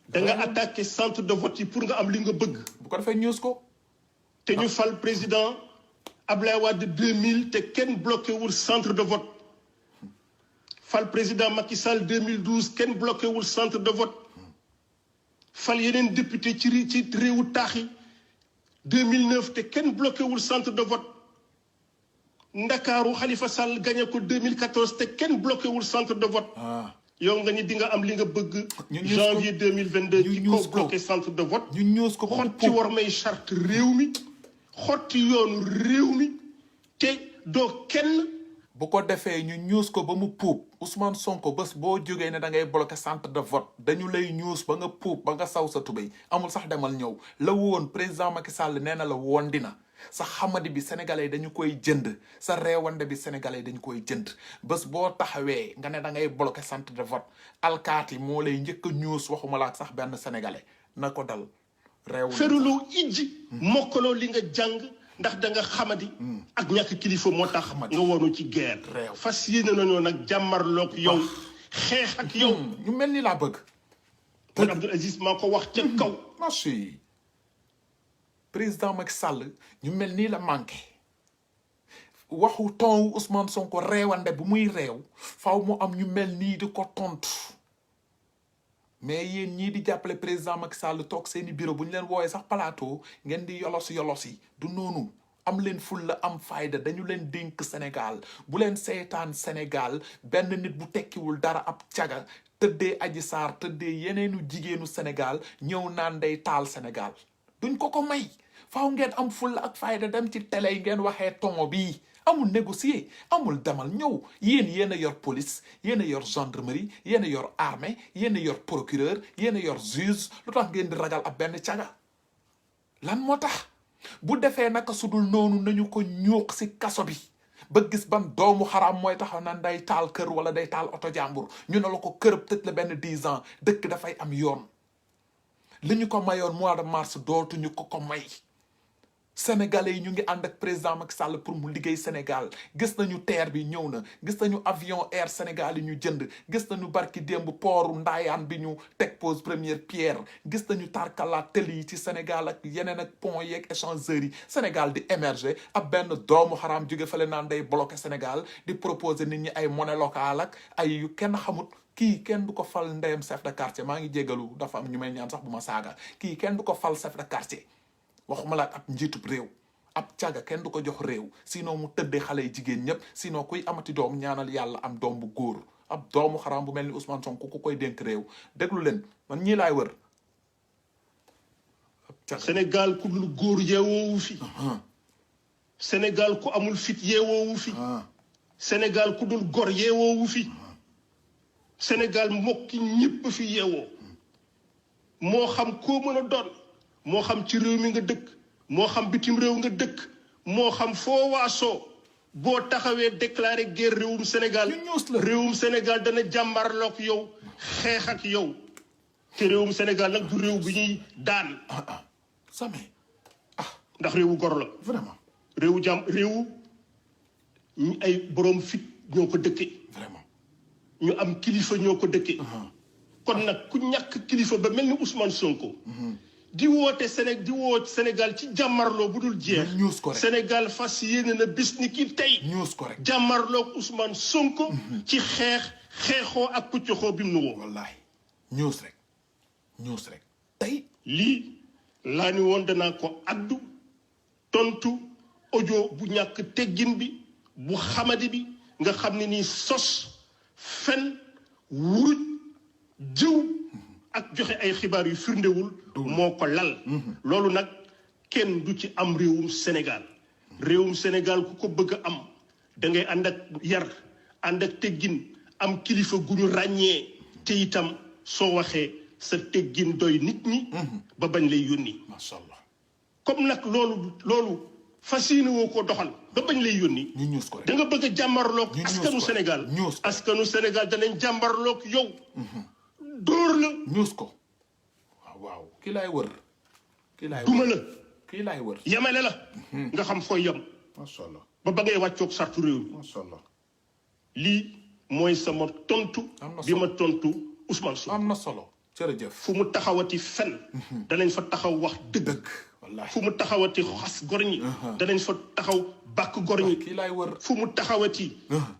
H: da nga attaqué centre de vote yi pour nga am li nga bëgg.
A: bu ko defee ñuus ko.
H: te ñu fal président Ablaye Wade 2000 te kenn bloqué wul centre de vote fal président Macky Sall 2012 kenn bloqué wul centre de vote fal yeneen député ci réewu taax yi 2009 te kenn bloqué wul centre de vote Ndakaaru Khalifa Sall gagné ko 2014 te kenn bloqué wul centre de vote. yow nga ni di nga am li nga bëgg. janvier 2022 ci ko bloqué centre de vote.
A: ñu ñuus ko
H: xotti war may charte réew mi xotti yoonu réew mi te doo kenn.
A: bu ko defee ñu ñuus ko ba mu puub Ousmane Sonko bés boo jógee ne da ngay bloqué centre de vote dañu lay ñuus ba nga puub ba nga saw sa tubéy amul sax demal ñëw la woon président Macky Sall nee na la woon dina sa xamadi bi sénégalais dañu koy jënd sa réewande bi sénégalais dañu koy jënd bés boo taxawee nga ne da ngay bloqué centre de vote alkaati moo lay njëkk a ñuus waxuma la ak sax benn sénégalais na ko dal. réew
H: feruloo ijji mokkaloo li nga jàng. ndax da nga xamadi ak ñàkk kilifa moo tax nga woonu ci guerre fas yéene nañoo nag jàmmarloog yow xeex ak yow
A: ñu mel ni laa bëgg
H: man Abdoul Aziz maa ko wax ca kaw
A: merci président Macky Sall ñu mel nii la manqué waxu ton Ousmane Sonko réewande bu muy réew faw mu am ñu mel nii di ko tontu mais yéen ñii di jàppale président Macky Sall toog seeni bureau bu ñu leen wooyee sax plateau ngeen di yolos yi du noonu am leen ful la am fayda dañu leen dénk Sénégal bu leen seetaan Sénégal benn nit bu tekkiwul dara ab caga tëddee Adji Sarr tëddee yeneenu jigéenu Sénégal ñëw naan day taal Sénégal duñ ko may faaw ngeen am ful la ak fayda dem ci télé yi ngeen waxee tongo bii amul négocier amul demal ñëw yéen a yor police yéen a yor gendarmerie yéen a yor armée yéen a yor procureur yéen a yor juge lu tax ngeen di ragal ab benn caga lan moo tax bu defee naka sudul noonu nañu ko ñuuq si kaso bi ba gis ban doomu xaraam mooy taxaw nan day taal kër wala day taal oto jàmbur ñu ne la ko kërëb tëj la benn 10 ans dëkk dafay am yoon li ñu ko mayoon mois de mars dootuñu ko may sénégalais yi ñu ngi ànd ak président Macky Sall pour mu liggéey Sénégal gis nañu TER bi ñëw na gis nañu avion Air Sénégal yi ñu jënd gis nañu barki démb pooru Ndaayaan bi ñu teg pose première pierre gis nañu tarkala tëli yi ci Sénégal ak yeneen ak pont yeeg échangeurs yi Sénégal di émerger ab benn doomu xaraam jóge fale naan day bloqué Sénégal di proposer nit ñi ay monnaie locale ak ay yu kenn xamut kii kenn du ko fal ndeyam chef de quartier maa ngi jégalu dafa am ñu may ñaan sax bu ma saaga kii kenn du ko fal chef de quartier waxuma la ab njiitub réew ab caga kenn du ko jox réew sinon mu tëddee xale yi jigéen ñëpp sinon kuy amati doom ñaanal yàlla am doom bu góor ab doomu xaraam bu mel ni Ousmane Sonko ku koy dénk réew déglu leen man ñii laay wër.
H: Sénégal ku dul góor yeewoowu fi. Sénégal ku amul fit yeewoowu fi. Sénégal ku dul gor yeewoowu fi. Sénégal mbokki ñëpp fi yeewoo moo xam koo mën a doon. moo xam ci réew mi nga dëkk moo xam bitim réew nga dëkk moo xam foo waasoo boo taxawee déclaré guerre réewum Sénégal réewum Sénégal dana jàmmarloog yow xeex ak yow te réewum Sénégal nag du réew bi ñuy daan
A: samay
H: ndax réewu gor la
A: vraiment
H: réewu ñu ay borom fit ñoo ko dëkkee
A: vraiment
H: ñu am kilifa ñoo ko dëkkee kon nag ku ñàkk kilifa ba mel ni Ousmane Sonko di woote Sénégal ci jàmmarloo bu dul jeex Sénégal fas yéene na bis ni ki tey jàmmarloog Ousmane Sonko ci xeexoo ak puccoxoo bi mu nu woo
A: wallaahi ñuus rek tey
H: lii laa ni woon danaa ko addu tontu audio bu ñàkk teggin bi bu xamadi bi nga xam ne nii sos fen wuruj jëw ak joxe ay xibaar yu firndewul moo ko lal loolu nag kenn du ci am réewum Sénégal ku ko bëgg a am da ngay ànd ak yar ànd ak teggin am kilifa gu ñu ràññee te itam soo waxee sa teggin doy nit ñi ba bañ lay yónni
A: macha allah
H: comme nag loolu fasciné woo ko doxal ba bañ lay yónni da nga bëgg a jàmbarloog askanu Sénégal danañ jàmbarloog yow dóor la
A: ñuus ko waaw kii laay wër
H: duma la
A: kii laay wër
H: yemale la nga xam fooy yem
A: macha allah
H: ba ba ngay wàccoog sartu réew mi
A: macha allah
H: lii mooy sama tontu bi ma tontu Ousmane Sonko
A: am na solo jërëjëf
H: fu mu taxawati fen danañ fa taxaw wax dëgg fu mu taxawati xas gor ñi danañ fa taxaw bàkk gor ñi
A: kii laay wër
H: fu mu taxawati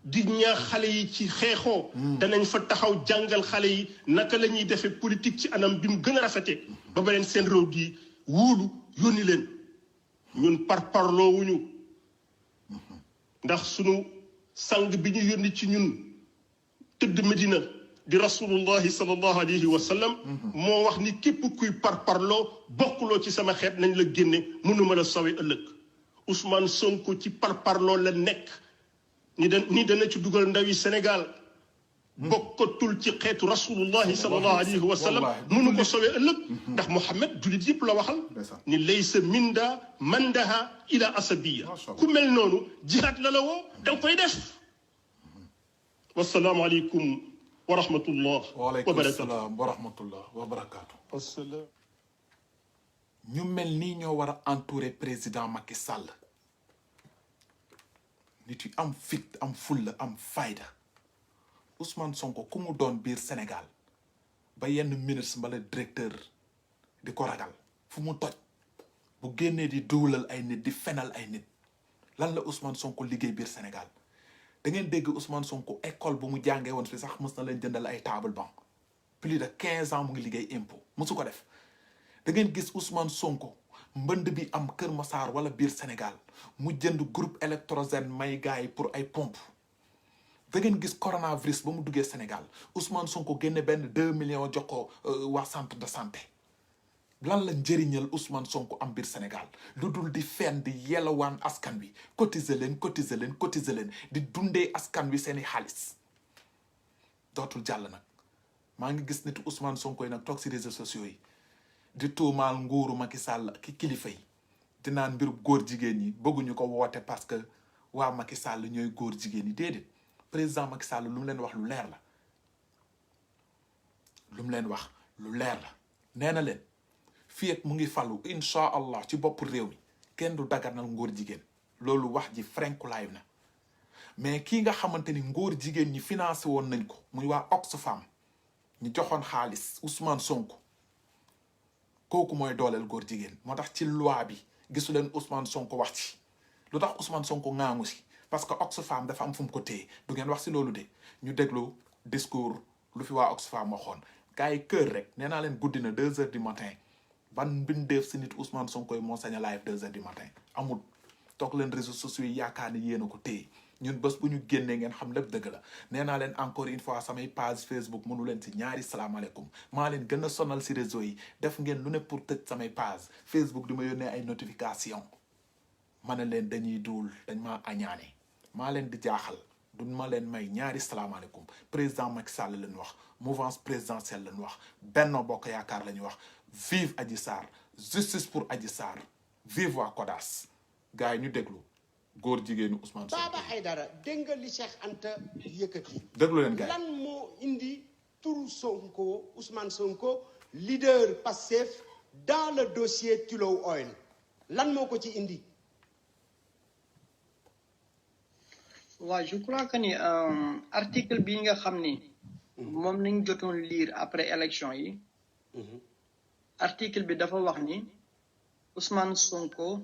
H: di ñaax xale yi ci xeexoo danañ fa taxaw jàngal xale yi naka la ñuy defee politique ci anam bi mu gën a rafete ba ba leen seen réew gi wóolu yónni leen ñun parloowuñu ndax sunu sang bi ñu yónni ci ñun tëdd Medina di rasulullahi sallallahu alayhi wa sallam moo wax ni képp kuy parparloo bokkuloo ci sama xeet nañ la génne mënuma la sawe ëllëg Ousmane Sonko ci parparloo la nekk ni dana ci dugal ndawi Sénégal bokkatul ci xeetu rasulullahi sallallahu alayhi wa sallam mënu ko sawe ëllëg ndax Muhammad julit yëpp la waxal ni laysa minda mandaha ila asabiya ku mel noonu jihaad la woo danga koy def wasalaamu aleykum wa rahmatullah wa barakatuh
A: wa rahmatullah wa barakatuh ñu mel nii ñoo war a entourer président Macky Sall nit yu am fit am fulla am fayda Ousmane Sonko ku mu doon biir Sénégal ba yenn ministre mbala directeur di ko ragal fu mu toj bu génnee di duulal ay nit di fenal ay nit lan la Ousmane Sonko liggéey biir Sénégal da ngeen dégg Ousmane Sonko école bu mu jàngee woon fi sax mës na leen jëndal ay table banc plus de 15 ans mu ngi liggéey impôt mësu ko def da ngeen gis Ousmane Sonko mbënd bi am Kër Massar wala biir Sénégal mu jënd groupe électrogène may gars yi pour ay pompe da ngeen gis coronavirus ba mu duggee Sénégal Ousmane Sonko génne benn 2 millions jox ko waa centre de santé lan la njëriñal Ousmane Sonko am biir Sénégal lu dul di fen di yelawaan askan wi cotiser leen di dundee askan wi seeni xaalis dootul jàll nag maa ngi gis nit Ousmane Sonko yi nag toog si réseaux sociaux yi di tuumaal nguuru Macky Sall ki kilifa yi di naan mbirub góor jigéen ñi bëgguñu ko woote parce que waa Macky Sall ñooy góor jigéen ñi déedéet président Macky Sall lu mu leen wax lu leer la nee na leen fii ak mu ngi fallu incha allah ci bopp réew mi kenn du daganal ngóor jigéen loolu wax ji frenkulaayu na mais kii nga xamante ni ngóor jigéen ñi financé woon nañ ko muy waa Oxfam ñu joxoon xaalis Ousmane Sonko kooku mooy dooleel góor jigéen moo tax ci loi bi gisu leen Ousmane Sonko wax ci lu tax Ousmane Sonko ŋaangu si parce que Oxfam dafa am fu mu ko téye du ngeen wax si loolu de ñu déglu discours lu fi waa Oxfam waxoon gars yi kër rek nee naa leen guddi na 2 heures du matin ban mbindeef si nit Ousmane Sonko yi moo sañ a live 2 heures du matin amul toog leen réseaux sociaux yi yaakaar ni yéen a ko téye ñun bés bu ñu génnee ngeen xam lépp dëgg la nee naa leen encore une fois samay page Facebook mënu leen si ñaari salaamaaleykum maa leen gën a sonal si réseau yi def ngeen lu ne pour tëj samay page Facebook di ma yónnee ay notification ma ne leen dañuy duul dañ maa añaane maa leen di jaaxal duñ ma leen may ñaari salaamaaleykum président Macky Sall lañ wax mouvance présidentielle lañ wax Benno Bokk Yaakaar lañu wax vive Adji Sarr justice pour Adji Sarr vive waa CODAS gars yi ñu déglu góor jigéenu Ousmane Sonko.
I: Baba Aïdara dégg nga li Cheikh Anta yëkkati.
A: déglu leen gars yi
I: lan moo indi turu Sonko Ousmane Sonko leader Pastef dans le dossier Tullow Oil lan moo ko ci indi.
J: waaw je crois que ni article bii nga xam ni. moom nañ jotoon lire après élection yi. article bi dafa wax ni Ousmane Sonko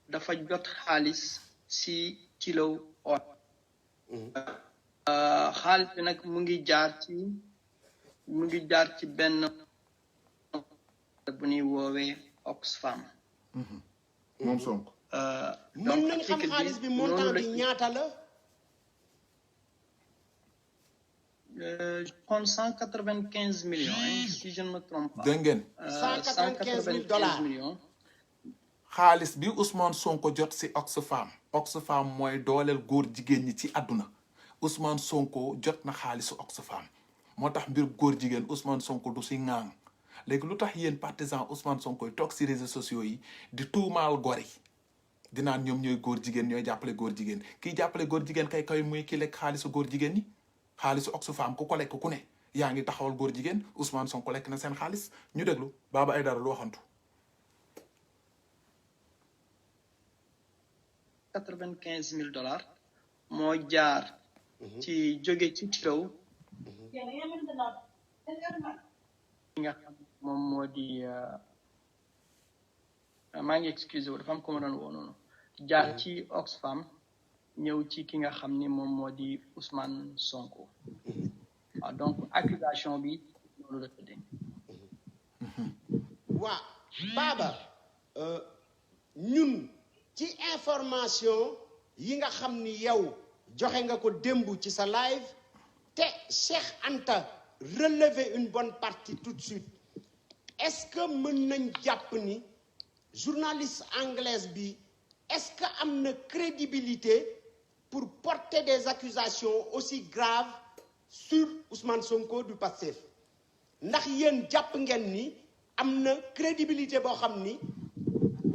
J: dafa jot xaalis si Tullow Oil. xaalis bi nag mu ngi jaar ci benn bu ñuy woowee Oxfam.
A: moom Sonko.
I: mën nañ xam xaalis bi montant bi ñaata la.
J: je prends 195 millions, hein, si je ne me trompe pas.
A: dégg ngeen
I: 195
J: millions.
A: xaalis bi Ousmane Sonko jot si Oxfam Oxfam mooy dooleel góor jigéen ñi ci àdduna Ousmane Sonko jot na xaalisu Oxfam moo tax mbir góor jigéen Ousmane Sonko du si ŋaang léegi lu tax yéen partisan Ousmane Sonko yi toog si réseaux sociaux yi di tuumaal gor yi di naan ñoom ñooy góor jigéen ñooy jàppale góor jigéen kii jàppale góor jigéen kay muy ki lekk xaalisu góor jigéen ñi xaalisu Oxfam ku ko lekk ku ne yaa ngi taxawal góor jigéen Ousmane Sonko lekk na seen xaalis ñu déglu Baba Aïdara lu waxantu.
J: $95,000 moo jaar ci jóge ci taw nga xam moom moo di maa ngi excusé wu dafa am ko ma doon woo noonu jaar ci Oxfam ñëw ci ki nga xam ni moom moo di Ousmane Sonko waaw donc accusation bi loolu la tëddee.
I: waa Baba ñun ci information yi nga xam ni yow joxe nga ko démb ci sa live te Cheikh Anta relever une bonne partie tout de suite est-ce que mën nañ jàpp ni journaliste anglaise bi est-ce que am na crédibilité pour porter des accusations aussi graves sur Ousmane Sonko du Pastef ndax yéen jàpp ngeen ni am na crédibilité boo xam ni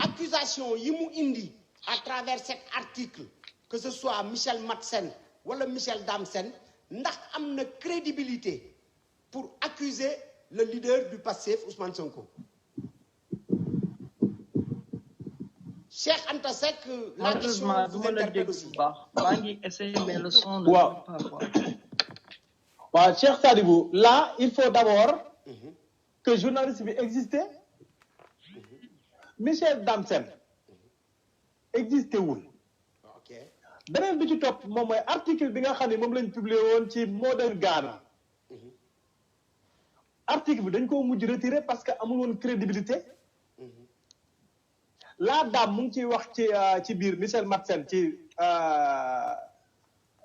I: accusation yi mu indi à travers cet article que ce soit Michel Matsen wala Michel Damsen ndax am na crédibilité pour accuser le leader du Pastef Ousmane Sonko. Cheikh Anta Seck la question vous interpelle aussi.
J: maa ngi essayer mais le son ne
K: waaw
J: pas quoi.
K: waaw Cheikh Sadibou là il faut d'abord que journaliste bi existait Michel Damsen existé wul beneen bi ci topp moom mooy article bi nga xam ne moom lañ publié woon ci Modern Ghana article bi dañ koo mujj retiré parce que amul woon crédibilité la dame mu ngi ciy wax ci biir Michel Matsen ci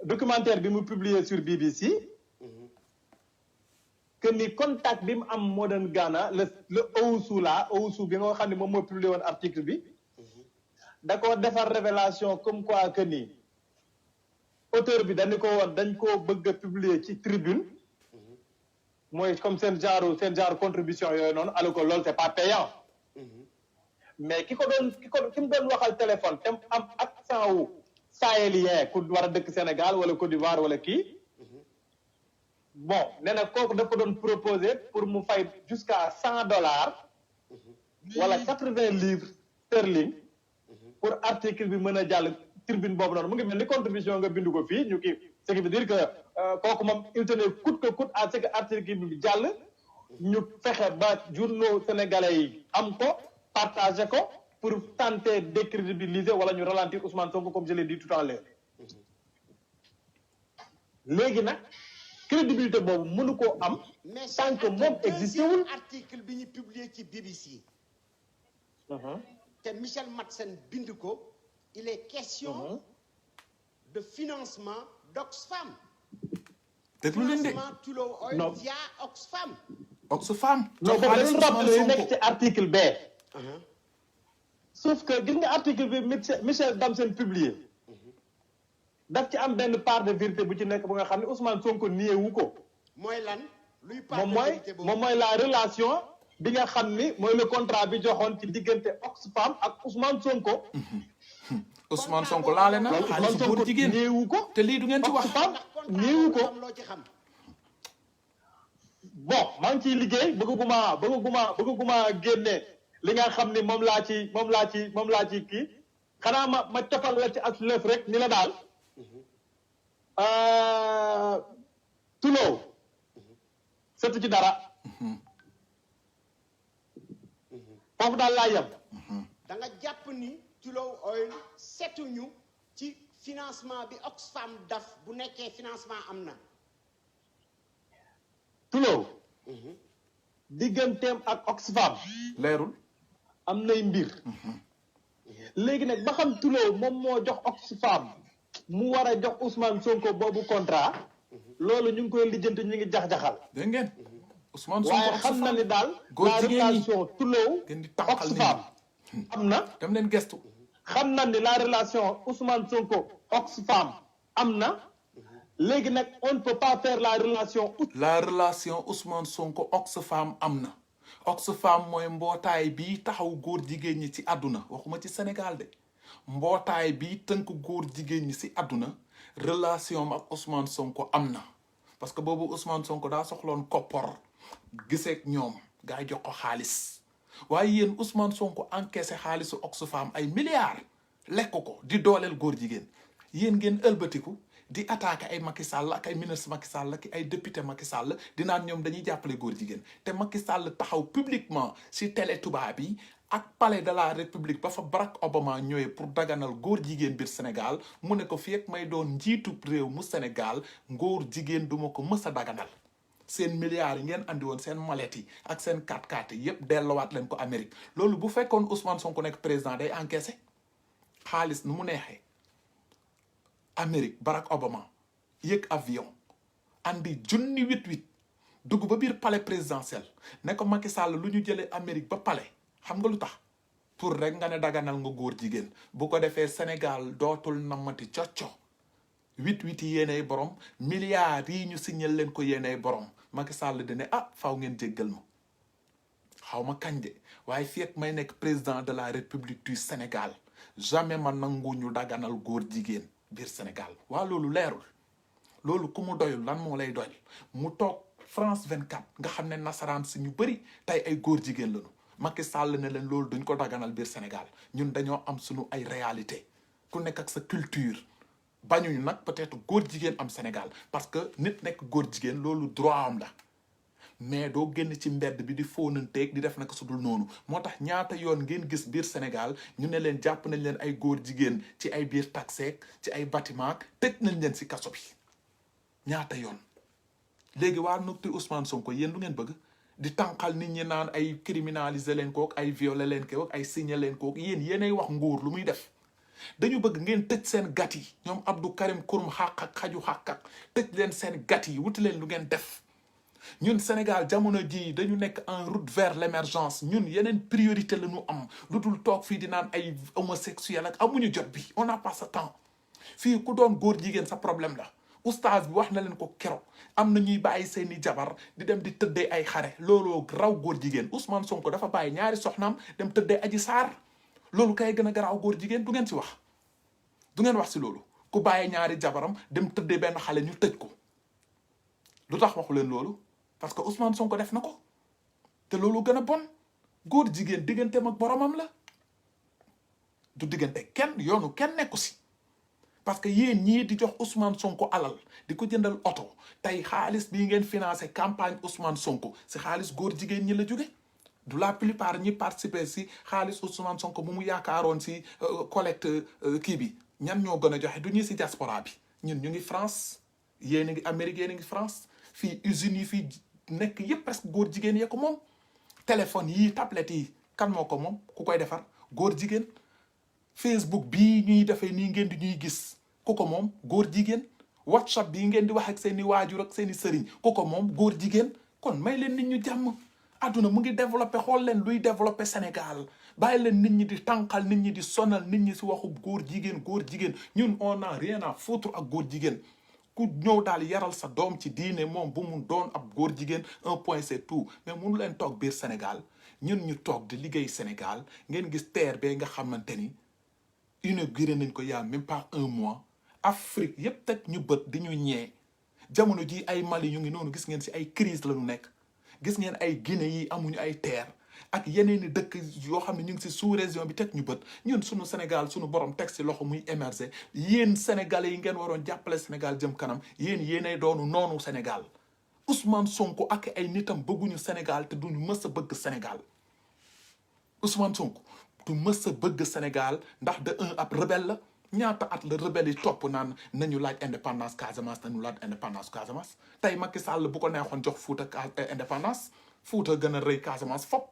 K: documentaire bi mu publié sur BBC que ni contact bi mu am Modern Ghana le Owusu bi nga xam ne moom moo publié woon article bi da ko defar révélation comme quoi que ni auteur bi dañu ko woon dañ koo bëgg a publier ci tribune mooy comme seen genre contribution yooyu noonu alors que loolu c'est pas payant mais ki mu doon waxal téléphone te am accent wu sahélien ku war a dëkk Sénégal wala Côte d'Ivoire wala kii bon nee na kooku dafa doon proposer pour mu fay jusqu'à $100 wala 80 livres sterling pour article bi mën a jàll tribune boobu noonu mu ngi mel ni contribution nga bindu ko fii ñu kii ce qui veut dire que kooku moom il tenait coûte que coûte à ce que article bi jàll ñu fexe ba journaux sénégalais yi am ko partager ko pour tenter décrédibiliser wala ñu ralentir Ousmane Sonko comme je l'ai dit tout à l'heure léegi nag crédibilité boobu mënu koo am tant que moom existé wul
I: article bi ñu publié ci BBC te Michel Matsen bind ko il est question de financement d'Oxfam.
A: déglu leen de
I: financement Tullow Oil via Oxfam.
A: Oxfam.
K: non boobu dañu rappelé nekk ci article B. sauf que gis nga article bi Michel Damsen publié daf ci am benn part de vérité bu ci nekk bu nga xam ne Ousmane Sonko nié wu ko.
I: mooy lan luy part de vérité boobu
K: moom mooy la relation bi nga xam ni mooy le contrat bi joxoon ci diggante Oxfam ak Ousmane Sonko.
A: Ousmane Sonko laale na xaalis góor jigéen
K: néewu ko
A: te lii du ngeen ci wax
K: Oxfam néewu ko bon maa ngi ciy liggéey bëgguma génne li nga xam ni moom laa ci kii xanaa ma toppal la ci as lëf rek ni la daal Tullow setu ci dara foofu daal laa yem
I: da nga jàpp ni Tullow Oil setuñu ci financement bi Oxfam daf bu nekkee financement am na
K: Tullow digganteem ak Oxfam
A: leerul
K: am nay mbir léegi nag ba xam Tullow moom moo jox Oxfam mu war a jox Ousmane Sonko boobu contrat loolu ñu ngi koy lijjanti ñu ngi jax-jaxal.
A: dégg ngeen Ousmane Sonko
K: waaye xam na ni daal la relation Tullow Oxfam am na.
A: dem leen gestu.
K: xam na ni la relation Ousmane Sonko Oxfam am na. léegi nag on ne peut pas faire la relation.
A: la relation Ousmane Sonko Oxfam am na. Oxfam mooy mbootaay bi taxaw góor jigéen ñi ci àdduna waxuma ci Sénégal de mbootaay bi tënk góor jigéen ñi ci àdduna relation ak Ousmane Sonko am na parce que boobu Ousmane Sonko daa soxloon koppor giseek ñoom gaa yi jox ko xaalis waaye yéen Ousmane Sonko encaissé xaalisu Oxfam ay milliards lekk ko di dooleel góor jigéen yéen ngeen ëlbatiku di attaquer ay Macky Sall ak ay ministre Macky Sall ak ay député Macky Sall di naan ñoom dañuy jàppale góor jigéen te Macky Sall taxaw publiquement ci télé tubaab yi ak palais de la république ba fa Barack Obama ñëwee pour daganal góor jigéen biir Sénégal mu ne ko fii ak may doon njiitu réew mu Sénégal góor jigéen duma ko mës a daganal seen milliards yi ngeen andi woon seen mallette yi ak seen 4x4 yi yépp delluwaat leen ko Amérique loolu bu fekkoon Ousmane Sonko nekk président day encaissé xaalis nu mu neexee Amérique Barack Obama yëg avion andi junni 8-8 dugg ba biir palais présidentiel ne ko Macky Sall lu ñu jëlee Amérique ba palais xam nga lu tax pour rek nga ne daganal nga góor jigéen bu ko defee Sénégal dootul namati cocco 8-8 yi yéenay borom milliards yi ñu signal leen ko yéenay borom Macky Sall di ne faaw ngeen jéggal ma xaw ma kañ de waaye fii ak may nekk président de la République du Sénégal jamais ma nangu ñu daganal góor jigéen biir Sénégal waa loolu leerul loolu ku mu doyul lan moo lay doyul mu toog France 24 nga xam ne nasaraan si ñu bëri tey ay góor jigéen lañu Macky Sall ne leen loolu duñ ko daganal biir Sénégal ñun dañoo am suñu ay réalité ku nekk ak sa culture bañuñu nag peut-être góor jigéen am Sénégal parce que nit nekk góor jigéen loolu droit am la mais doo génn ci mbedd bi di fóonanteeg di def naka su dul noonu moo tax ñaata yoon ngeen gis biir Sénégal ñu ne leen jàpp nañ leen ay góor jigéen ci ay biir taxeek ci ay bâtiment tëj nañ leen si kaso bi ñaata yoon léegi waa noppi Ousmane Sonko yéen lu ngeen bëgg di tànqal nit ñi naan ay criminaliser leen kook ay violer leen kook ay signer leen kook yéenay wax nguur lu muy def dañu bëgg ngeen tëj seen gat yi ñoom Abdou Karim Kurum xàq ak xaju xàq ak tëj leen seen gat yi wuti leen lu ngeen def ñun Sénégal jamono ji dañu nekk en route vers l'émergence ñun yeneen priorité la ñu am lu dul toog fii di naan ay homosexuel ak amuñu jot bi on n'a pas ce temps fii ku doon góor jigéen sa problème la oustaz bi wax na leen ko keroog am na ñuy bàyyi seeni jabar di dem di tëddee ay xare looloo raw góor jigéen Ousmane Sonko dafa bàyyi ñaari soxnaam dem tëddee Adji Sarr loolu kay gën a garaaw góor jigéen du ngeen si wax du ngeen wax si loolu ku bàyyi ñaari jabaram dem tëddee benn xale ñu tëj ko lu tax waxu leen loolu parce que Ousmane Sonko def na ko te loolu gën a bon góor jigéen digganteem ak boromam la du diggante kenn yoonu kenn nekku si parce que yéen ñii di jox Ousmane Sonko alal di ko jëndal oto tey xaalis bii ngeen financé campagne Ousmane Sonko si xaalis góor jigéen ñi la jóge du la plupart ñi participer si xaalis Ousmane Sonko bu mu yaakaaroon si collecte kii bi ñan ñoo gën a joxe du ñuy si diaspora bi ñun ñu ngi France yéen a ngi Amérique yéen a ngi France fii usines yi fii nekk yëpp presque góor jigéen yee ko moom téléphone yi tablette yi kan moo ko moom ku koy defar góor jigéen Facebook bii ñuy defee nii ngeen di ñuy gis ku ko moom góor jigéen WhatsApp bii ngeen di wax ak seen i waajur ak seen i sëriñ ku ko moom góor jigéen kon may leen nit ñu jàmm adduna mu ngi développé xool leen luy développé Sénégal bàyyi leen nit ñi di tànqal nit ñi di sonal nit ñi si waxu góor jigéen ñun on a rien à foutre ak góor jigéen ku ñëw daal yaral sa doom ci diine moom bu mu doon ab góor jigéen un point c'est tout mais mënu leen toog biir Sénégal ñun ñu toog di liggéey Sénégal ngeen gis terre bee nga xamante ni inauguré nañ ko yaa même pas un mois Afrique yépp teg ñu bët di ñu ñee jamono ji ay Mali ñu ngi noonu gis ngeen si ay crise la ñu nekk gis ngeen ay Guinée yi amuñu ay terre ak yeneen i dëkk yoo xam ne ñu ngi si sous région bi teg ñu bët ñun suñu Sénégal suñu borom teg si loxo muy émerger yéen sénégalais yi ngeen waroon jàppale Sénégal jëm kanam yéenay doonu noonu Sénégal Ousmane Sonko ak ay nitam bëgguñu Sénégal te duñu mës a bëgg Sénégal Ousmane Sonko du mës a bëgg Sénégal ndax de ab rebelle la ñaata at la rebelle yi topp naan nañu laaj indépendance Casamance nañu laaj indépendance Casamance tey Macky Sall bu ko neexoon jox Fouta indépendance Fouta gën a rëy Casamance fop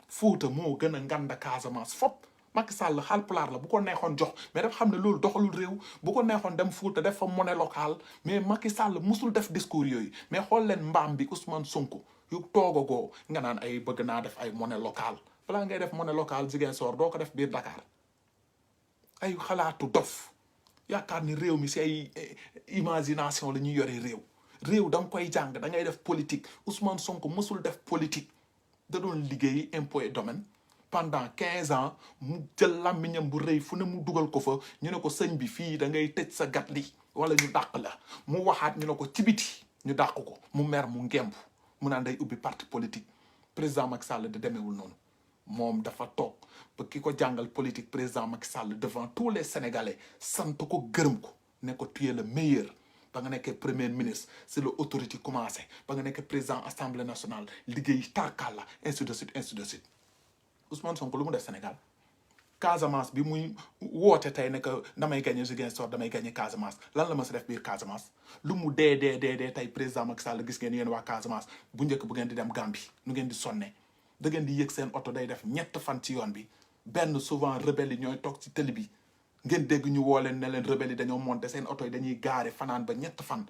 A: Fouta moo gën a nganda Casamance fop Macky Sall Haalpulaar la bu ko neexoon jox mais dafa xam ne loolu doxalul réew bu ko neexoon dem Fuuta def fa monnaie locale mais Macky Sall musul def discours yooyu mais xool leen mbaam bi Ousmane Sonko yu toogagoo nga naan ay bëgg naa def ay monnaie locale balaa ngay def monnaie locale Ziguinchor doo ko def biir Dakar ay xalaatu dof yaakaar ni réew mi si ay imagination la ñuy yore réew da nga koy jàng da ngay def politique Ousmane Sonko musul def politique da doon liggéey impôt et domaine pendant 15 ans mu jël làmmiñam bu rëy fu ne mu dugal ko fa ñu ne ko sëñ bi fii da ngay tëj sa gat li wala ñu dàq la mu waxaat ñu ne ko ci biti ñu dàq ko mu mer mu ngemb mu naan day ubbi parti politique président Macky Sall da demeewul noonu moom dafa toog ba ki ko jàngal politique président Macky Sall devant tous les Sénégalais sant ko gërëm ko ne ko tu es le meilleur ba nga nekkee premier ministre c'est l'autorité commencé ba nga nekkee président assemblée nationale liggéey tarkal la ainsi de suite ainsi de suite Ousmane Sonko lu mu def Sénégal Casamance bi muy woote tey ne que damay gagné Ziguinchor damay gagné Casamance lan la ma si def biir Casamance lu mu dee tey président Macky Sall gis ngeen yéen waa Casamance bu njëkk bu ngeen di dem Gambie nu ngeen di sonne da ngeen di yëg seen oto day def 3 fan ci yoon bi benn souvent rebelle yi ñooy toog ci télé bi ngeen dégg ñu woo leen ne leen rebelle yi dañoo monté seen oto yi dañuy gaare fanaan ba 3 fan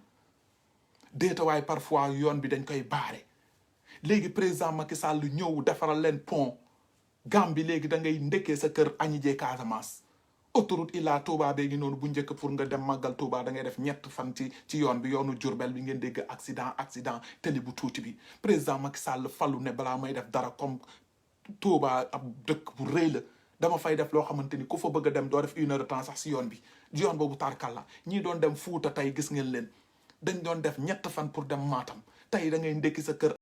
A: déetawaay parfois yoon bi dañ koy baare léegi président Macky Sall ñëw defaral leen pont Gambie léegi da ngay ndekkee sa kër añi jee Casamance autoroute Ila Touba bee ngi noonu bu njëkk pour nga dem màggal Touba da ngay def 3 fan ci yoon bi yoonu Diourbel bi ngeen dégg accident télé bu tuuti bi président Macky Sall fallu ne balaa may def dara comme Touba ab dëkk bu rëy la dama fay def loo xamante ni ku fa bëgg a dem doo def 1 heure de temps sax si yoon bi yoon boobu tarkal la ñii doon dem Fuuta tey gis ngeen leen dañ doon def 3 fan pour dem Matam tey da ngay ndekki sa kër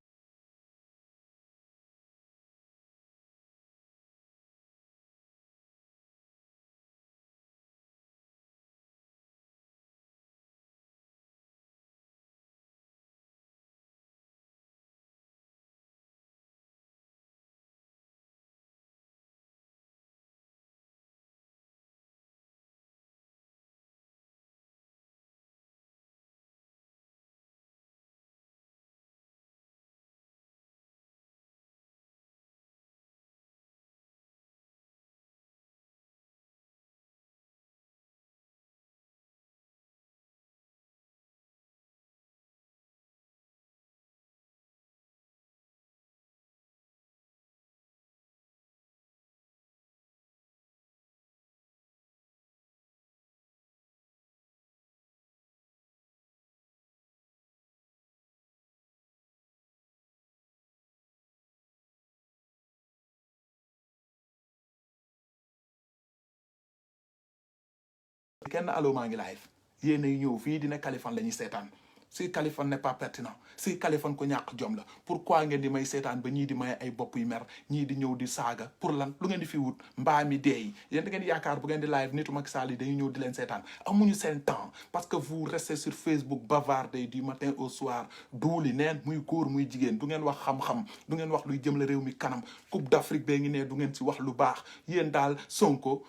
A: kenn allo maa ngi live yéen ay ñëw fii dina Kaliphone la ñuy seetaan si Kaliphone n'est pas pertinent si Kaliphone ko ñàkk jom la pourquoi ngeen di may seetaan ba ñii di may ay bopp yu mer ñii di ñëw di saaga pour lan lu ngeen di fi wut mbaa mi dee yéen da ngeen yaakaar bu ngeen di live nitu Macky Sall yi dañuy ñëw di leen seetaan amuñu seen temps parce que vous restez sur Facebook bavarder du matin au soir duuli neen muy góor muy jigéen du ngeen wax xam-xam du ngeen wax luy jëmale réew mi kanam Coupe d'Afrique bee ngi ne du ngeen si wax lu baax yéen daal Sonko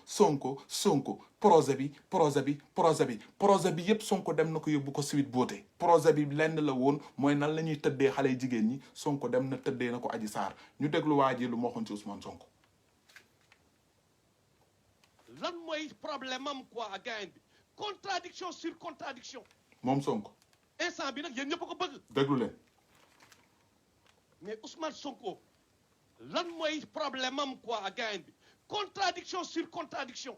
A: projet bi yëpp Sonko dem na ko yóbbu ko Sweet Beauté projet bi lenn la woon mooy nan la ñuy tëddee xale jigéen ñi Sonko dem na tëddee na ko Adji Sarr ñu déglu waa ji lu ma waxoon ci Ousmane Sonko.
L: lan mooy problème am quoi gain bi contradiction sur contradiction.
A: moom Sonko.
L: instant bi nag yéen ñëpp ko bëgg.
A: déglu leen.
L: mais Ousmane Sonko lan mooy problème am quoi gain bi contradiction sur contradiction.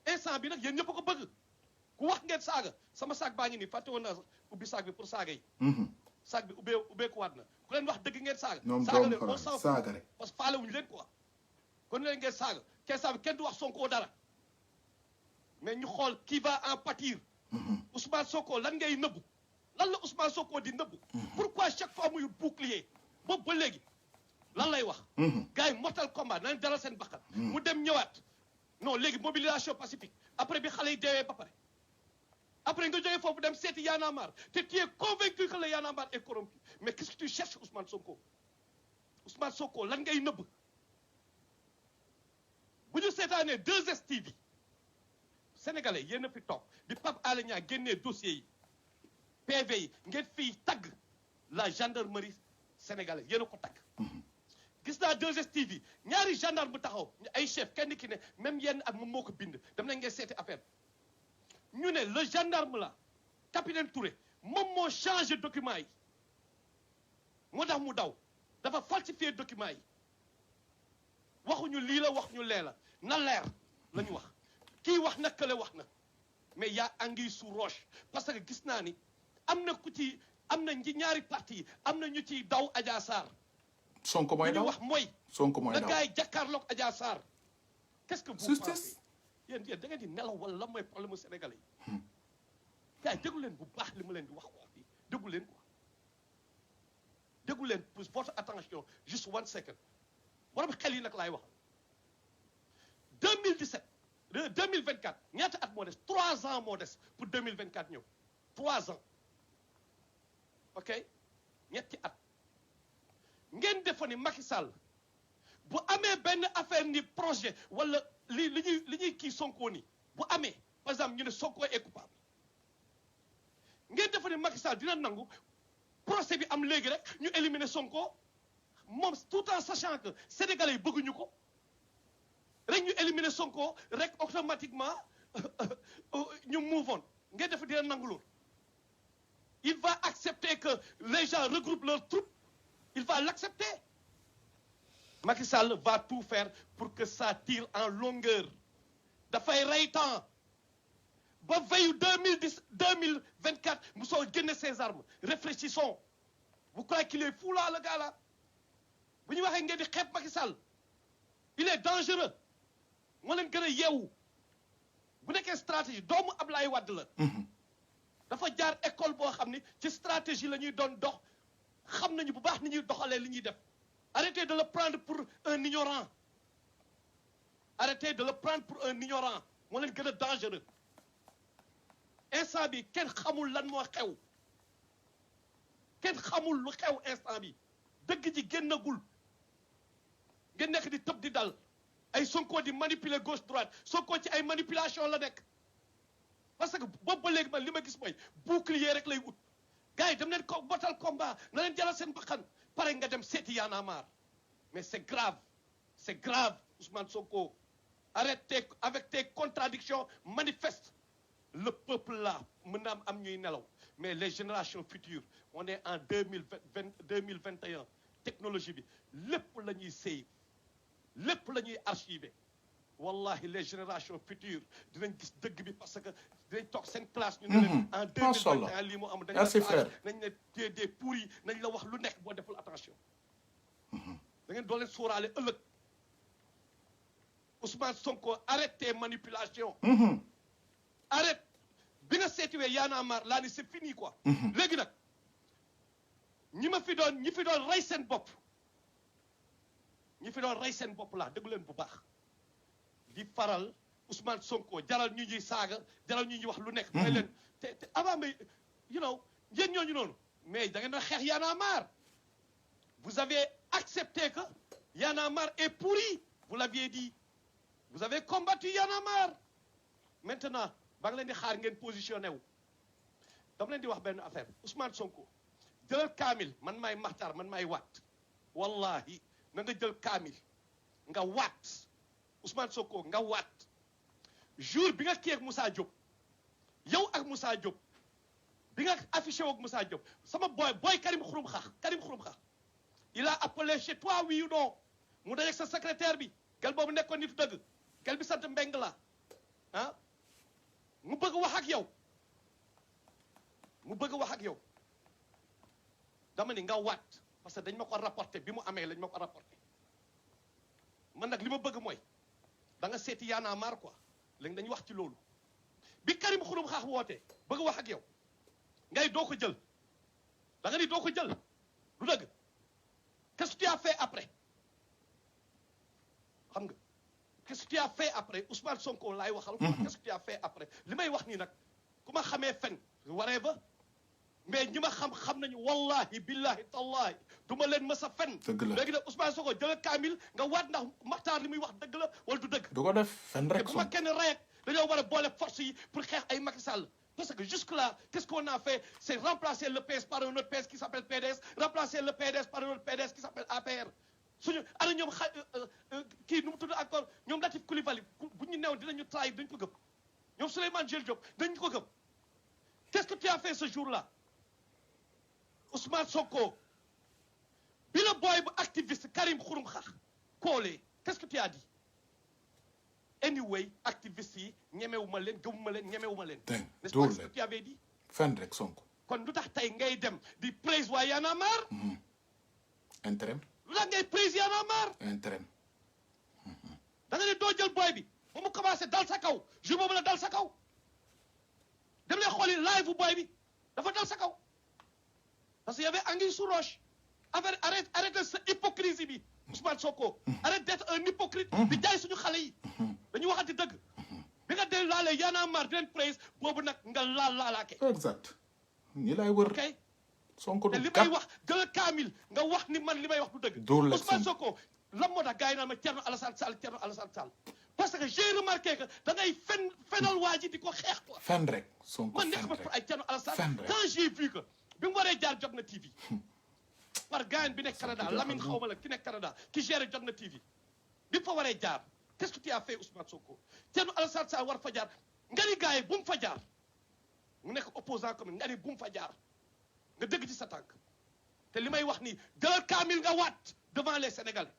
L: instant bi nag yéen ñëpp ko bëgg ku wax ngeen saaga sama saag baa ngi nii fàtte woon naa sax ubbi saag bi pour saaga yi. saag bi ubbeeku waat na ku leen wax dëgg ngeen saaga. saaga leen on s'en fout parce que faale wuñu leen quoi. kon leen ngeen saaga kenn du wax Sonko dara mais ñu xool qui va en pâtir. Ousmane Sonko lan ngay nëbbu lan la Ousmane Sonko di nëbbu. pourquoi chaque fois muy bouclier boobu ba léegi lan lay wax. gars yi mortal combat nañ dalal seen bakkan. mu dem ñëwaat. non léegi mobilisation pacifique après bi xale yi deewee ba pare après nga jógee foofu dem seeti Y'en a marre te tu es convaincu que le Y'en a marre est corrompu mais qu'est-ce que tu cherches Ousmane Sonko lan ngay nëbb bu ñu seetaanee 2STV sénégalais yéen a fi toog di Pape Alé Niang génnee dossiers yi PV yi ngeen fiy tagg la gendarmerie sénégalaise yéen a ko tagg gis naa 2STV ñaari gendarme bu taxaw ay chef kenn ki ne même yenn ak moom moo ko bind dem nañ ngay seeti affaire ñu ne le gendarme là capitaine Touré moom moo changé document yi moo tax mu daw dafa falsifié document yi waxuñu lii la waxuñu lee la na leer la ñu wax kii wax na kële wax na mais y a anguille sous roche parce que gis naa ni am na ku ci am na ñaari parti yi am na ñu ciy daw Adja Sarr
A: Sonko mooy daw
L: wax mooy
A: Sonko mooy daw
L: na gars yi jàkkaarloog Adja Sarr qu'est-ce que vous pensez yéen da ngeen di nelaw wala lan mooy problème mu sénégalais yi gars yi déglu leen bu baax li ma leen di wax quoi fii déglu leen quoi déglu leen pour votre attention juste 1 second borom xel yi nag laay wax 2017 2024 ñaata at moo des 3 ans moo des pour 2024 ñëw 3 ans ok ñetti at ngeen defa ni Macky Sall bu amee benn affaire ni projet wala li ñuy kii Sonko ni bu amee par exemple ñu ne Sonko est coupable ngeen defa ni Macky Sall dina nangu procès bi am léegi rek ñu éliminer Sonko moom tout en sachant que sénégalais yi bëgguñu ko rek ñu éliminer Sonko rek automatiquement ñu move on ngeen defa dina nangu loolu il va accepter que les gens regroupent leurs troupes il va l'accepter Macky Sall va tout faire pour que ça tire en longueur dafay rey temps ba veille 2024 mu soo génne ses armes réfléchissons vous croyez qu'il est fou là le gars là bu ñu waxee ngeen di xeeb Macky Sall il est dangereux moo leen gën a yeewu bu nekkee stratégie doomu Ablaye Wade la dafa jaar école boo xam ni ci stratégie la ñuy doon dox xam nañu bu baax ni ñuy doxalee li ñuy def arrêtez de le prendre pour un ignorant arrêtez de le prendre pour un ignorant moo leen gën a dangereux instant bi kenn xamul lan moo xew kenn xamul lu xew instant bi dëgg ji génnagul ngeen nekk di tëb di dal ay Sonko di manipuler gauche droite Sonko ci ay manipulation la nekk parce que boobu ba léegi man li ma gis mooy bouclier rek lay ut gars yi dem leen ko botal combat na leen jalal seen bakkan pare nga dem seeti Y'en a marre mais c'est grave Ousmane Sonko arrêtez avec tes contradictions manifestes le peuple là mën na am ñuy nelaw mais les générations futures on est en 2021 technologie bi lépp la ñuy save lépp la ñuy archiver wallahi les générations futures dinañ gis dëgg bi parce que dinañ toog seen classe ñu ne leen en 2021 lii moo am dañ nañ ne des pourris nañ la wax lu nekk boo deful attention da ngeen doo leen sóoraale ëllëg Ousmane Sonko arrête tes manipulations arrête bi nga seetiwee Y'en a marre laa ni c'est fini quoi léegi nag ñi fi doon rey seen bopp laa déglu leen bu baax di faral Ousmane Sonko jaral ñu ñuy saaga jaral ñu ñuy wax lu nekk mooy leen te avant mais you know yéen ñooñu noonu mais da ngeen doon xeex Y'en a marre vous avez accepté que Y'en a marre est pourri vous l'aviez dit vous avez combattu Y'en a marre maintenant ba nga leen di xaar ngeen positionné wu dama leen di wax benn affaire Ousmane Sonko jëlal kaamil man maay maxtar man maay waat wallahi na nga jël kaamil nga waat Ousmane Sonko nga waat jour bi nga kii ak Moussa Diop yow ak Moussa Diop bi nga affiché woog Moussa Diop sama boy Karim Xurum Xax il a appelé chez toi oui ou non mu dajeeg sa secrétaire bi gel boobu nekkoon nitu dëgg gel bi sant Mbeng la ah mu bëgg wax ak yow dama ni nga waat parce que dañ ma ko rapporté bi mu amee lañ ma ko rapporté man nag li ma bëgg mooy da nga seeti Y'en a marre quoi léegi dañu wax ci loolu bi Karim Xurum Xax wootee bëgg wax ak yow ngay doo ko jël da nga ni doo ko jël du dëgg qu'est-ce que tu as fait après xam nga qu'est-ce que tu as fait après Ousmane Sonko laay waxal quoi qu'est-ce que tu as fait après li may wax nii nag ku ma xamee fen waree ba mais ñi ma xam nañu wallahi billahi tallahi du ma leen mës a fen léegi nag Ousmane Sonko jël kaamil nga waat ndax Maxtaar li muy wax dëgg la wala du dëgg
A: du ko def fen rek
L: bu ma kenn rayek dañoo war a boole force yi pour xeex ay Macky Sall parce que jusque là qu'est-ce qu'on a fait c'est remplacer le PS par un autre PS qui s'appelle PDS remplacer le PDS par un autre PDS qui s'appelle APR suñu ana ñoom kii nu mu tudd encore ñoom Latif Coulibaly bu ñu neew dinañu trahir dañ ko gëm ñoom Souleymane Jules Diop dañ ko gëm qu'est-ce que tu as fait ce jour-là Ousmane Sonko bi la booy bu activiste Karim Xurum Xax koolee qu'est-ce que tu as dit anyway activiste yi ñemewuma leen gëmuma leen ñemewuma leen n'est-ce pas ce que tu avais dit
A: fen rek Sonko
L: kon lu tax tey ngay dem di praise waa Y'en a marre
A: intérim
L: lu tax ngay praise Y'en a marre
A: intérim
L: da nga ne doo jël booy bi ba mu commencé dal sa kaw jour boobu la dal sa kaw dem leen xooli live bu booy bi dafa dal sa kaw parce que y avait anguille sous roche affaire arrête sa hypocrisie bi Ousmane Sonko arrête d'être un hypocrite di jaay suñu xale yi dañu waxati dëgg bi nga dee laalee Y'en a marre di leen praise boobu nag nga laalaake
A: exact ñi lay wër
L: ok
A: Sonko
L: te
A: du
L: li
A: gat
L: may wax jël kaamil nga wax ni man li may wax du dëgg
A: Dóor la
L: Ousmane Sonko lan moo tax gars yi naan ma Thierno Alassane Sall parce que j'ai remarqué que da ngay fenal waa ji di ko xeex quoi
A: fen rek Sonko
L: man nekk
A: fen
L: ma
A: rek
L: pour ay Thierno Alassane
A: fen rek
L: quand j'ai vu que bi mu waree jaar Jotna TV par gars bi nekk Canada Lamine xawma la ki nekk Canada ki gère Jotna TV bi fa waree jaar qu'est-ce que tu as fait Ousmane Sonko Thierno Alassane Sall war fa jaar nga ni gars yi bu mu fa jaar mu nekk opposant comme nga ni bu mu fa jaar nga dëgg ci sa tànk te li may wax nii jëlal kaamil nga waat devant les Sénégalais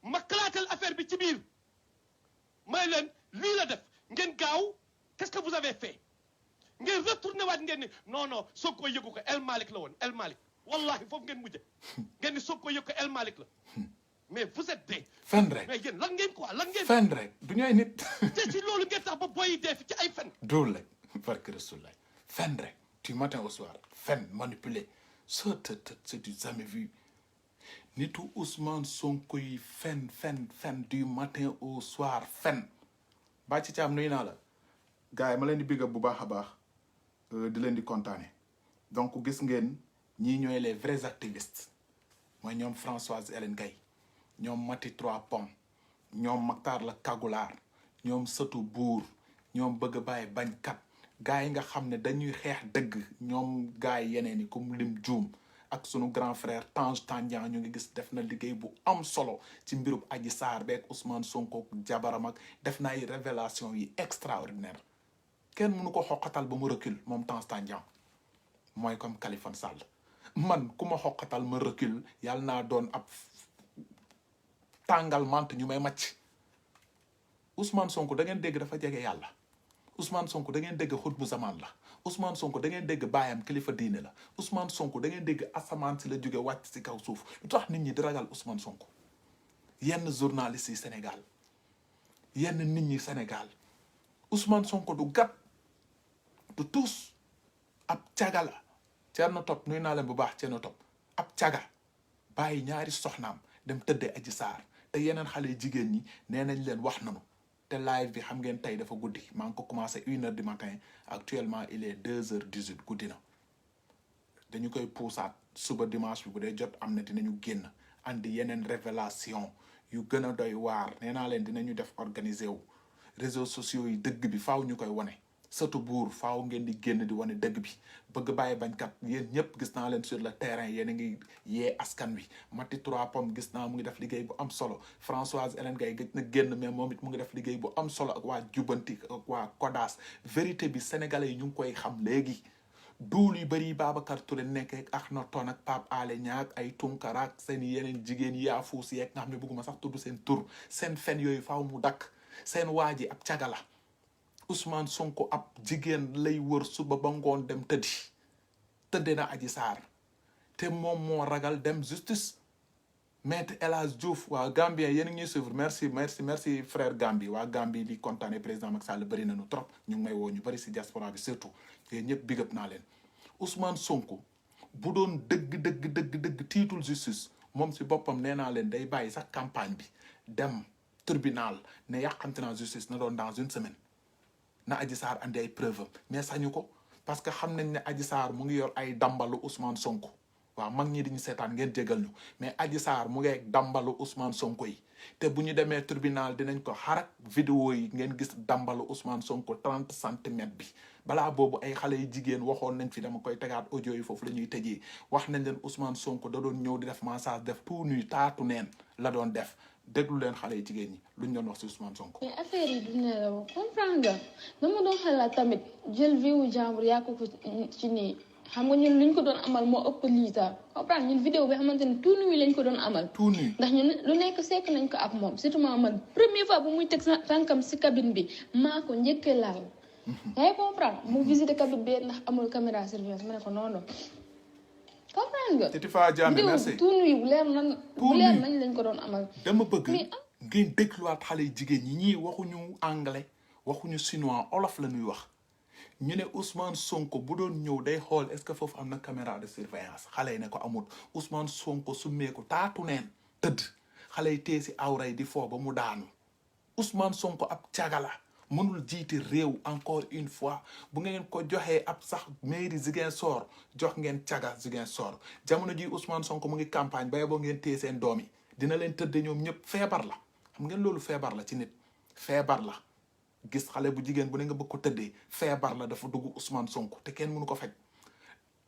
L: ma claatal affaire bi ci biir may leen lii la def ngeen gaaw qu'est-ce que vous avez fait ngeen retourné waat ngeen ni non Sonko yëgu ko El Malick la woon El Malick wallahi foofu ngeen mujje ngeen ni Sonko yëgu ko El Malick la mais vous êtes des
A: fen rek
L: mais yéen lan ngeen quoi lan ngeen
A: fen rek du ñooy nit
L: te ci loolu ngeen tax ba boyi dee fi ci ay fen
A: dóor rek barke Rasulullah fen rek du matin au soir fen manipulé c'est du jamais vu nitu Ousmane Sonko yi fen du matin au soir fen baa ci caam nuyu naa la gars yi ma leen di big up bu baax a baax di leen di kontaane donc gis ngeen ñii ñooy les vrais activistes mooy ñoom Françoise Hélène Gaye ñoom Mati Trois Pommes ñoom Maktar la Kagulaar ñoom Sëtu Buur ñoom bëgg a bàyyi bañkat gars yi nga xam ne dañuy xeex dëgg ñoom gars yi yeneen yi comme lim juum ak sunu grand frère Tange Tandian ñu ngi gis def na liggéey bu am solo ci mbirub Adji Sarr beeg Ousmane Sonko jabaram ak def na ay révélation yi extraordinaire kenn mënu ko xoqatal ba mu recul moom Tange Tandian mooy comme Khalifa Sall man ku ma xoqatal ma recul yàlla naa doon ab tàngal mant ñu may màcc Ousmane Sonko da ngeen dégg dafa jege yàlla Ousmane Sonko da ngeen dégg xutbu zaman la Ousmane Sonko da ngeen dégg baayam kilifa diine la Ousmane Sonko da ngeen dégg asamaan si la jóge wàcc si kaw suuf lu tax nit ñi di ragal Ousmane Sonko yenn journalistes yi Sénégal yenn nit ñi Sénégal Ousmane Sonko du gat du tuus ab caga la Thierno Top nuyu naa leen bu baax Thierno Top ab caga bàyyi ñaari soxnaam dem tëddee Adji Sarr te yeneen xale jigéen ñi nee nañ leen wax nanu te live bi xam ngeen tey dafa guddi maa ngi ko commencé 1h du matin actuellement il est 2h18 guddi na dañu koy puusaat suba dimanche bi bu dee jot am na dinañu génn andi yeneen révélation yu gën a doy waar nee naa leen dinañu def organiser wu réseaux sociaux yi dëgg bi faaw ñu koy wane surtout buur faaw ngeen di génn di wane dëgg bi bëgg bàyyi bañkat yéen ñëpp gis naa leen sur le terrain yéen a ngi yee askan wi Mati Trois Pommes gis naa mu ngi def liggéey bu am solo Françoise Hélène Gaye gëj na génn mais moom it mu ngi def liggéey bu am solo ak waa Jubanti ak waa Kodas vérité bi sénégalais yi ñu ngi koy xam léegi duul yu bëri Babacar Touré nekk ak na ton ak Pape Alé Niang ak ay Tunkara ak seen yeneen jigéen yaafuus yeeg nga xam ne bëgguma sax tudd seen tur seen fen yooyu faaw mu dakk seen waa ji ab caga la Ousmane Sonko ab jigéen lay wër suba ba ngoon dem tëdde na Adji Sarr te moom moo ragal dem justice maître El Hadj Diouf waa Gambien yéen a ngi ñuy suivre merci frère Gambie waa Gambie li kontaane président Macky Sall bëri nañu trop ñu ngi may woo ñu bëri si diaspora bi surtout yéen ñëpp big up naa leen Ousmane Sonko bu doon dëgg tiitul justice moom si boppam nee naa leen day bàyyi sax campagne bi dem tribunal ne yàqante naa justice na doon dans une semaine na Adji Sarr andi ay preuve mais sañu ko parce que xam nañ ne Adji Sarr mu ngi yor ay dambalu Ousmane Sonko waaw mag ñi diñu seetaan ngeen jégal ñu mais Adji Sarr mu ngeeg dambalu Ousmane Sonko yi te bu ñu demee tribunal dinañ ko xarak vidéo yi ngeen gis dambalu Ousmane Sonko 30 centimètres bi balaa boobu ay xale yu jigéen waxoon nañ fi dama koy tegaat audio yi foofu la ñuy tëjee wax nañ leen Ousmane Sonko da doon ñëw di def massage def tout nu taatu neen la doon def déglu leen xale yi jigéen ñi luñ doon wax si Ousmane Sonko.
C: mais affaire yi du ne la comprendre nga dama doon xalaat tamit jël viwu jàmbur yaa ko ci nii xam nga ñun luñ ko doon amal moo ëpp lii ta comprendre ñun vidéo bi xamante ne tout nuit lañ ko doon amal.
A: tout nuit
C: ndax ñun lu nekk sekk nañ ko ak moom surtout man première fois bu muy teg tànkam si cabine bi maa ko njëkkee laal. yaa ngi comprendre mu visité cabine bi ndax amul caméra surveillance ma ne ko non non comprendre nga.
A: Titifa Diamé merci
C: tout nuit bu leer nañ lañ ko doon amal.
A: dama bëgg ngeen dégluwaat xale yu jigéen ñi ñii waxuñu anglais waxuñu chinois olof la ñuy wax ñu ne Ousmane Sonko bu doon ñëw day xool est-ce que foofu am na caméra de surveillance xale yi ne ko amul Ousmane Sonko summeeku taatu neen tëdd xale yi tee si awray di foo ba mu daanu Ousmane Sonko ab cagala mënul jiite réew encore une fois bu ngeen ko joxee ab sax mairie Ziguinchor jox ngeen caga Ziguinchor jamono ji Ousmane Sonko mu ngi campagne ba boo ngeen téye seen doom yi dina leen tëdde ñoom ñëpp feebar la xam ngeen loolu feebar la ci nit feebar la gis xale bu jigéen bu ne nga bëgg ko tëddee feebar la dafa dugg Ousmane Sonko te kenn mënu ko faj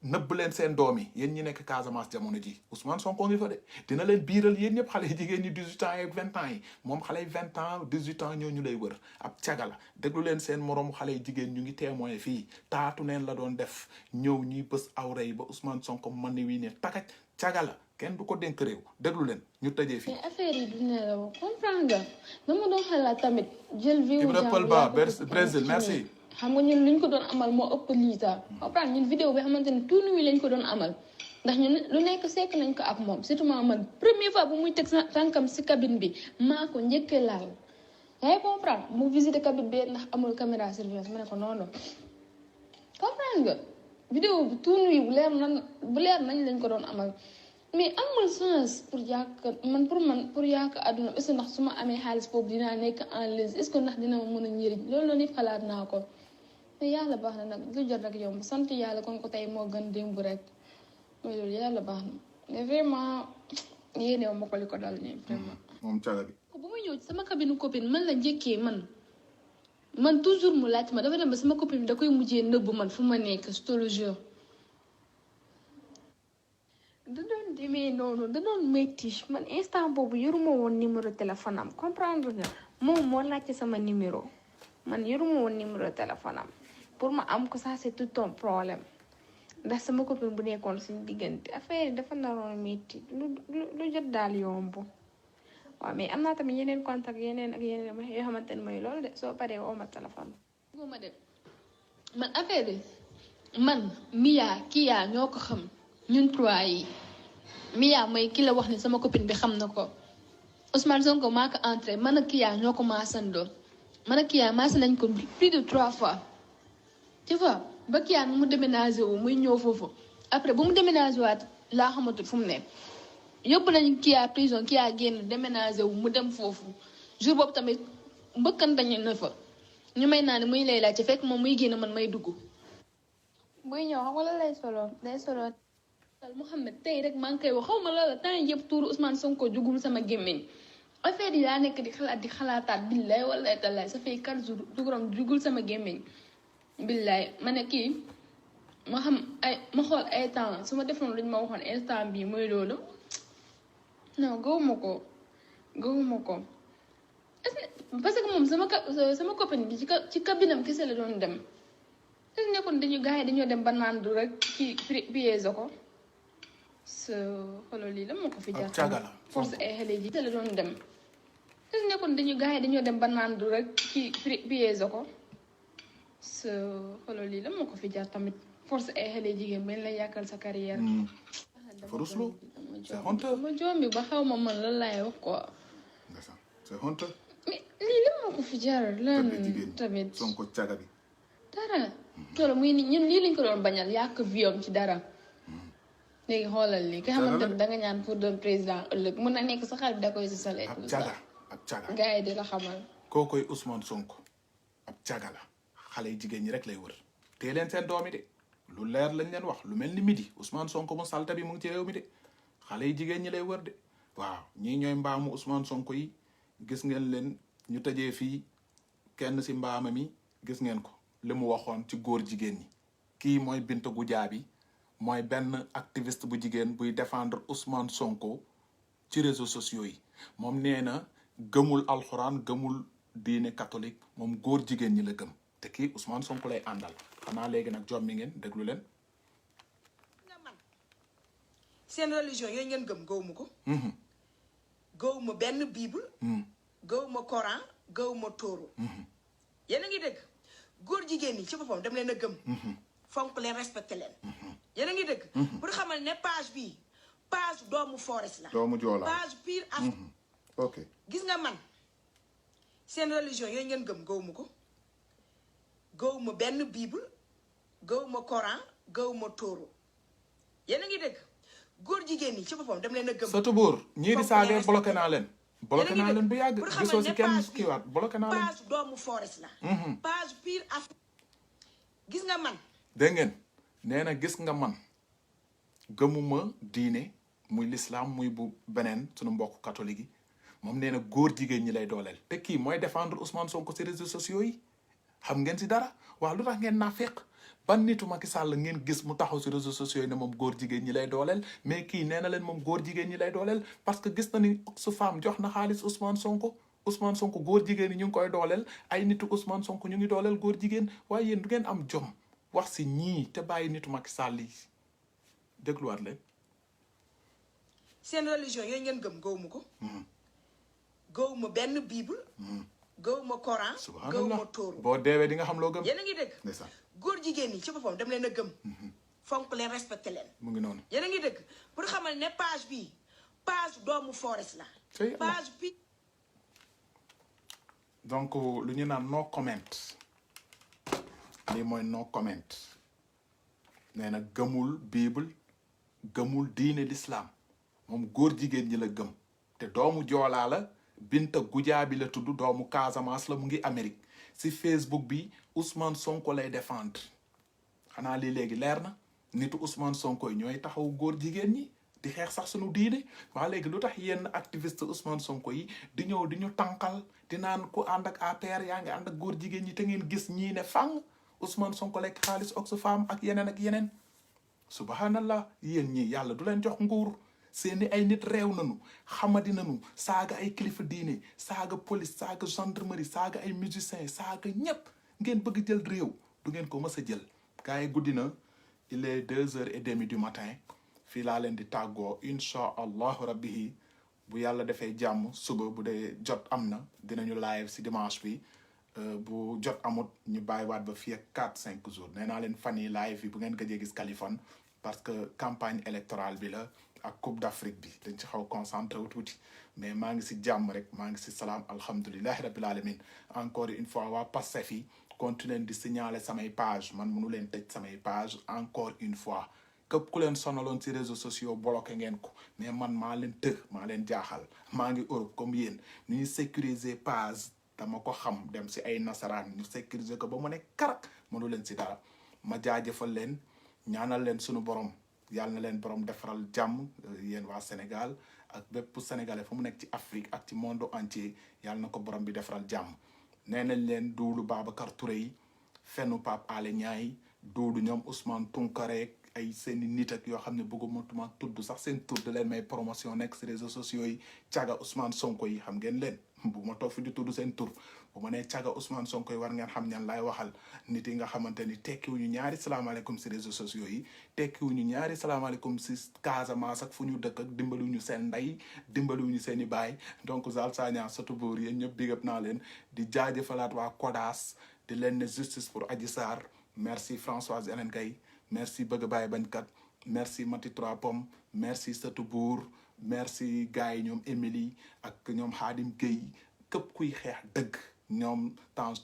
A: nëbb leen seen doom yi yéen ñi nekk Casamance jamono ji Ousmane Sonko ngi fa de dina leen biiral yéen ñëpp xale yi jigéen ñi 18 ans ak 20 ans yi moom xale yi 20 ans 18 ans ñooñu lay wër ab caga la déglu leen seen moroomu xale yi jigéen ñu ngi témoin fii taatu neen la doon def ñëw ñuy bës awra yi ba Ousmane Sonko man ni wii ne takaj caga la kenn du ko dénk réew déglu leen ñu tëjee fii.
C: mais affaire yi du ne la comprendre nga dama doon xalaat tamit jël viwu
A: Ibra Pël Ba Brésil merci.
C: xam nga ñun luñ ko doon amal moo ëpp lii ta comprendre ñun vidéo bi xamante ne tout nuit lañ ko doon amal ndax ñun lu nekk sekk nañ ko ak moom surtout man première fois bu muy teg tànkam si cabine bi maa ko njëkkee laal yaa ngi comprendre mu visité cabine bi ndax amul caméra surveillance ma ne ko non non comprendre nga vidéo bi tout nuit bu leer nañ lañ ko doon amal mais amul sens pour pour yàq àdduna est-ce que ndax su ma amee xaalis boobu dinaa nekk en l'aise est-ce que ndax dina ma mën a njëriñ loolu noonu it xalaat naa ko mais yàlla baax na nag lu jot rek yomb sant yàlla kon ko tey moo gën démb rek mais loolu yàlla baax na mais vraiment yéenew ma ko li ko dal nii vraiment.
A: moom caga bi.
C: bu ma ñëw sama cabine copine man la njëkkee man toujours mu laaj ma dafa dem ba sama copine bi da koy mujjee nëbb man fu ma nekk je te le jure. da doon demee noonu da doon métti man instant boobu yoruma woon numéro téléphone am comprendre nga moom moo laajte sama numéro man yoruma woon numéro téléphone am pour ma am ko ça c'est tout un problème ndax sama copine bu nekkoon suñu diggante affaire yi dafa naroon métti lu jot daal yomb waaw mais am naa tamit yeneen contact yeneen ak yeneen yoo xamante ne mooy loolu de soo paree woo ma téléphone. ma dem man affaire yi man Mia Kia ñoo ko xam. ñun trois yi Mia mooy ki la wax ne sama copine bi xam na ko Ousmane Sonko maa ko entré man ak Kia ñoo ko maasandoo man ak Kia maas nañ ko plus de 3 fois tu vois ba Kia mu déménagé wu muy ñëw foofu après bu mu déménagé waat laa xamatul fu mu ne yóbbu nañu Kia prison Kia génn déménagé wu mu dem foofu jour boobu tamit mbëkkantañu na fa ñu may naa ne muy lay laaj ci fekk moom muy génn man may dugg buy ñëw xam nga la lay solo day solo Mouhamed tey rek maa ngi koy wax xaw ma la temps yëpp tuuru Ousmane Sonko jugul sama gémmiñ affaire yi daa nekk di xalaataat billaay wala tallaay ça fait 4 jours turam jugul sama gémmiñ billaay ma ne kii ma xam ma xool ay temps su ma defoon luñ ma waxoon instant bii mooy loolu non gëwuma ko parce que moom sama copine bi ci cabinam kese la doon dem est-ce que nekkoon gars yi dañoo dem ba naan du rek ci piège ko xoolal lii la moo ko fi jaar force ay xale ji la doon dem est-ce que nekkoon gars yi dañoo dem ba naan du rek ci piège ko xoolal lii la moo ko fi jaar tamit force ay xale jigéen bañ la yàkkal sa carrière
A: dafa ruslu c'est honteux
C: ma jombi ba xaw ma man lan laay wax quoi
A: c'est honteux
C: mais lii la moo ko fi jaar lan tamit
A: Sonko caga bi
C: dara loolu muy ni ñun lii lañ ko doon bañal yàq viom ci dara léegi xoolal lii nga xamante ne danga ñaan pour doon président ëllëg mën na nekk sa xarit da koy si salee
A: ab caga ab caga
C: gars yi di la xamal
A: koo koy Ousmane Sonko ab caga la xale yi jigéen ñi rek lay wër tee leen seen doom yi de lu leer lañ leen wax lu mel ni midi Ousmane Sonko mu salte bi mu ngi ci réew mi de xale yi jigéen ñi lay wër de waaw ñii ñooy mbaamu Ousmane Sonko yi gis ngeen leen ñu tëjee fii kenn si mbaama mi gis ngeen ko li mu waxoon ci góor jigéen ñi kii mooy Binta Goudiaby mooy benn activiste bu jigéen buy défendre Ousmane Sonko ci réseaux sociaux yi moom nee na gëmul alxuraan gëmul diine catholique moom góor jigéen ñi la gëm te kii Ousmane Sonko lay àndal xanaa léegi nag jommi ngeen déglu leen.
M: nga man seen religion yooyu ngeen gëm gëwuma ko. gëwuma benn bible. gëwuma Coran gëwuma Toro. yéen a ngi dégg góor jigéen ñi ci boppam dem leen a gëm. fonk leen respecté leen. yéen a ngi dégg. pour xamal ne page bii page doomu forest la.
A: doomu Joola
M: page pire af.
A: ok
M: gis nga man seen religion yooyu ngeen gëm gëwuma ko. gëwuma benn bible gëwuma Coran gëwuma Toro yéen a ngi dégg góor jigéen ñi ci boppam dem leen a gëm.
A: Satu Buur ñii di saagee bloqué naa leen. bloqué naa leen bu yàgg gisoo si kenn kiiwaat bloqué naa leen.
M: page doomu forest la. page pire af. gis nga man.
A: dégg ngeen nee na gis nga man gëmuma diine muy l'islam muy bu beneen sunu mbokk catholique yi moom nee na góor jigéen ñi lay dooleel te kii mooy défendre Ousmane Sonko ci réseaux sociaux yi. xam ngeen si dara waaw lu tax ngeen naa fekk ban nitu Macky Sall ngeen gis mu taxaw si réseaux sociaux yi ne moom góor jigéen ñi lay dooleel mais kii nee na leen moom góor jigéen ñi lay dooleel parce que gis na ni su femme jox na xaalis Ousmane Sonko góor jigéen ñi ñu ngi koy dooleel ay nitu Ousmane Sonko ñu ngi dooleel góor jigéen waaye yéen du ngeen am jom wax si ñii te bàyyi nitu Macky Sall yi dégluwaat leen.
M: seen religion yooyu ngeen gëm gëwuma ko. gëwuma benn bible. gëwuma Coran gëwuma Toro
A: boo deewee di nga xam loo gëm.
M: yéen a ngi dégg góor jigéen ñi ci boppam dem leen a gëm. fonk leen respecté leen.
A: mu ngi noonu.
M: yéen a ngi dégg pour xamal ne page bii page doomu forest la. page bi.
A: donc lu ñu naan no comment lii mooy no comment nee na gëmul bible gëmul diine l'islam moom góor jigéen ñi la gëm te doomu joolaa la. Binta Goudiaby la tudd doomu Casamance la mu ngi Amérique si Facebook bi Ousmane Sonko lay défendre xanaa lii léegi leer na nitu Ousmane Sonko yi ñooy taxaw góor jigéen ñi di xeex sax sunu diine waa léegi lu tax yenn activiste Ousmane Sonko yi di ñëw di ñu tànqal di naan ku ànd ak APR yaa ngi ànd ak góor jigéen ñi te ngeen gis ñii ne fang Ousmane Sonko lekk xaalis Oxfam ak yeneen subhanallah yéen ñii yàlla du leen jox nguur. seeni ay nit réew nañu xamadi nañu saaga ay kilifa diine saaga police saaga gendarmerie saaga ay musiciens saaga ñépp ngeen bëgg jël réew du ngeen ko mës a jël gars yi guddi na il est 2h30 du matin fii laa leen di tàggoo incha allahu rabbi bu yàlla defee jàmm suba bu dee jot am na dinañu live si dimanche bi bu jot amut ñu bàyyiwaat ba fii ak 4-5 jours nee naa leen fan yi live yi bu ngeen gëjee gis Kaliphone parce que campagne électorale bi la ak Coupe d'Afrique bi dañ ci xaw concentré wu tuuti mais maa ngi si jàmm rek maa ngi si salaam alhamdulilahi rabbil alamin encore une fois waa Pastef yi continuer di signaler samay page man mënu leen tëj samay page encore une fois képp ku leen sonaloon si réseaux sociaux bloqué ngeen ko mais man maa leen maa leen jaaxal maa ngi Europe comme yéen ni ñuy sécuriser page dama ko xam dem si ay nasaraan ñu sécuriser ko ba mu ne karak mënu leen si dara ma jaajëfal leen ñaanal leen sunu borom yàlla na leen borom defaral jàmm yéen waa Sénégal ak bépp sénégalais fa mu nekk ci Afrique ak ci monde entier yàlla na ko borom bi defaral jàmm nee nañ leen duulu Babacar Touré yi fennu Pape Alé Niang yi duulu ñoom Ousmane Tounkara ay seeni nit ak yoo xam ne bëgguma tudd sax seen tur de leen may promotion nekk si réseaux sociaux yi caga Ousmane Sonko yi xam ngeen leen bu ma toog fi di tudd seen tur bu ma nee caga Ousmane Sonko yi war ngeen xam ñan laay waxal nit yi nga xamante ni tekkiwuñu ñaari salaamaaleykum si réseaux sociaux yi tekkiwuñu ñaari salaamaaleykum si Casamance ak fu ñu dëkk ak dimbaliwuñu seen ndey dimbaliwuñu seen i baay donc Zal Sagna Satu Buur yéen ñëpp big up naa leen di jaajëfalaat waa Kodas di leen ne justice pour Adji Sarr merci Françoise Hélène Gaye merci Bëgg Baay Bañkat merci Mati Trois Pommes merci Satu Buur merci gars yi ñoom Émilie ak ñoom Xaadim Gueye képp kuy xeex dëgg ñoom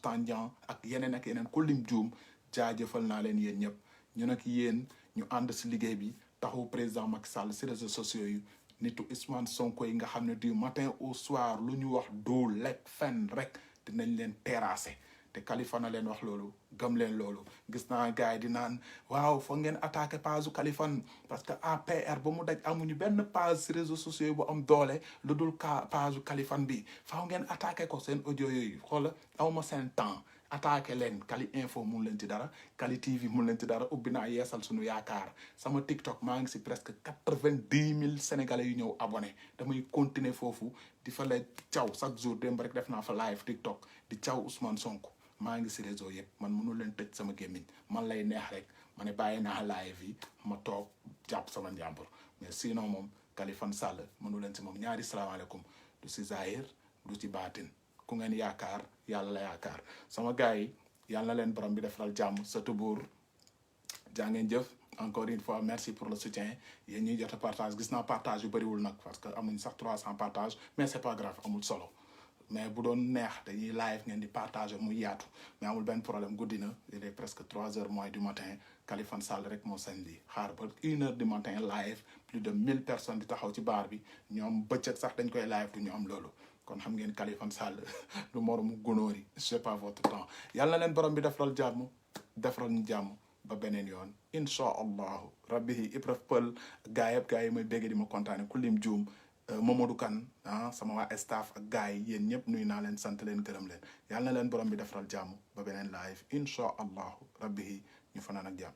A: Tandian ak yeneen ku lim juum jaajëfal naa leen yéen ñëpp ñu nag yéen ñu ànd si liggéey bi taxawu président Macky Sall si réseaux sociaux yi nitu Ousmane Sonko yi nga xam ne du matin au soir lu ñu wax doo lekk fenn rek dinañ leen terrasser te Kaliphone na leen wax loolu gëm leen loolu gis naa gars yi di naan waaw foog ngeen attaqué page Kaliphone parce que APR ba mu daj amuñu benn page si réseaux sociaux bu am doole lu dul page Kaliphone bi faaw ngeen attaqué ko seen audio yooyu xoola awma seen temps attaqué leen Kali Info mun leen ci dara Kali TV mun leen ci dara ubbi naa yeesal suñu yaakaar sama TikTok maa ngi si presque 90 000 sénégalais yu ñëw abonné damay continuer foofu di fa la caw chaque jour démb rek def naa fa live TikTok di caw Ousmane Sonko maa ngi si réseau yëpp man mënu leen tëj sama gémmiñ man lay neex rek ma ne bàyyi naa live yi ma toog jàpp sama njàmbur mais sinon moom Kaliphone Sall mënu leen si moom ñaari salaamaaleykum du si zahir du ci baatin ku ngeen yaakaar yàlla la yaakaar sama gars yi yàlla na leen borom bi defaral jàmm sëtu buur jaa ngeen jëf encore une fois merci pour le soutien yéen ñuy jot a partage gis naa partage yu bëriwul nag parce que amuñ sax 300 partage mais c'est pas grave amul solo mais bu doon neex dañuy live ngeen di partager muy yaatu mais amul benn problème guddi na il est presque 3h moins du matin Kaliphone Sall rek moo sañ di xaar ba 1h du matin live plus de 1000 personnes di taxaw ci baar bi ñoom bëccëg sax dañ koy live du ñu am loolu kon xam ngeen Kaliphone Sall du moromu gunóor yi c'est pas votre temps yàlla na leen borom bi defaral jàmm defaral ñu jàmm ba beneen yoon incha allahu rabbi ibraf pël gaa yi may bégge di ma kontaane ku lim juum Mamadou Kane sama waa staff ak gars yi yéen ñëpp nuyu naa leen sant leen gërëm leen yàlla na leen borom bi defaral jàmm ba beneen live incha allahu rabbi ñu fanaan ak jàmm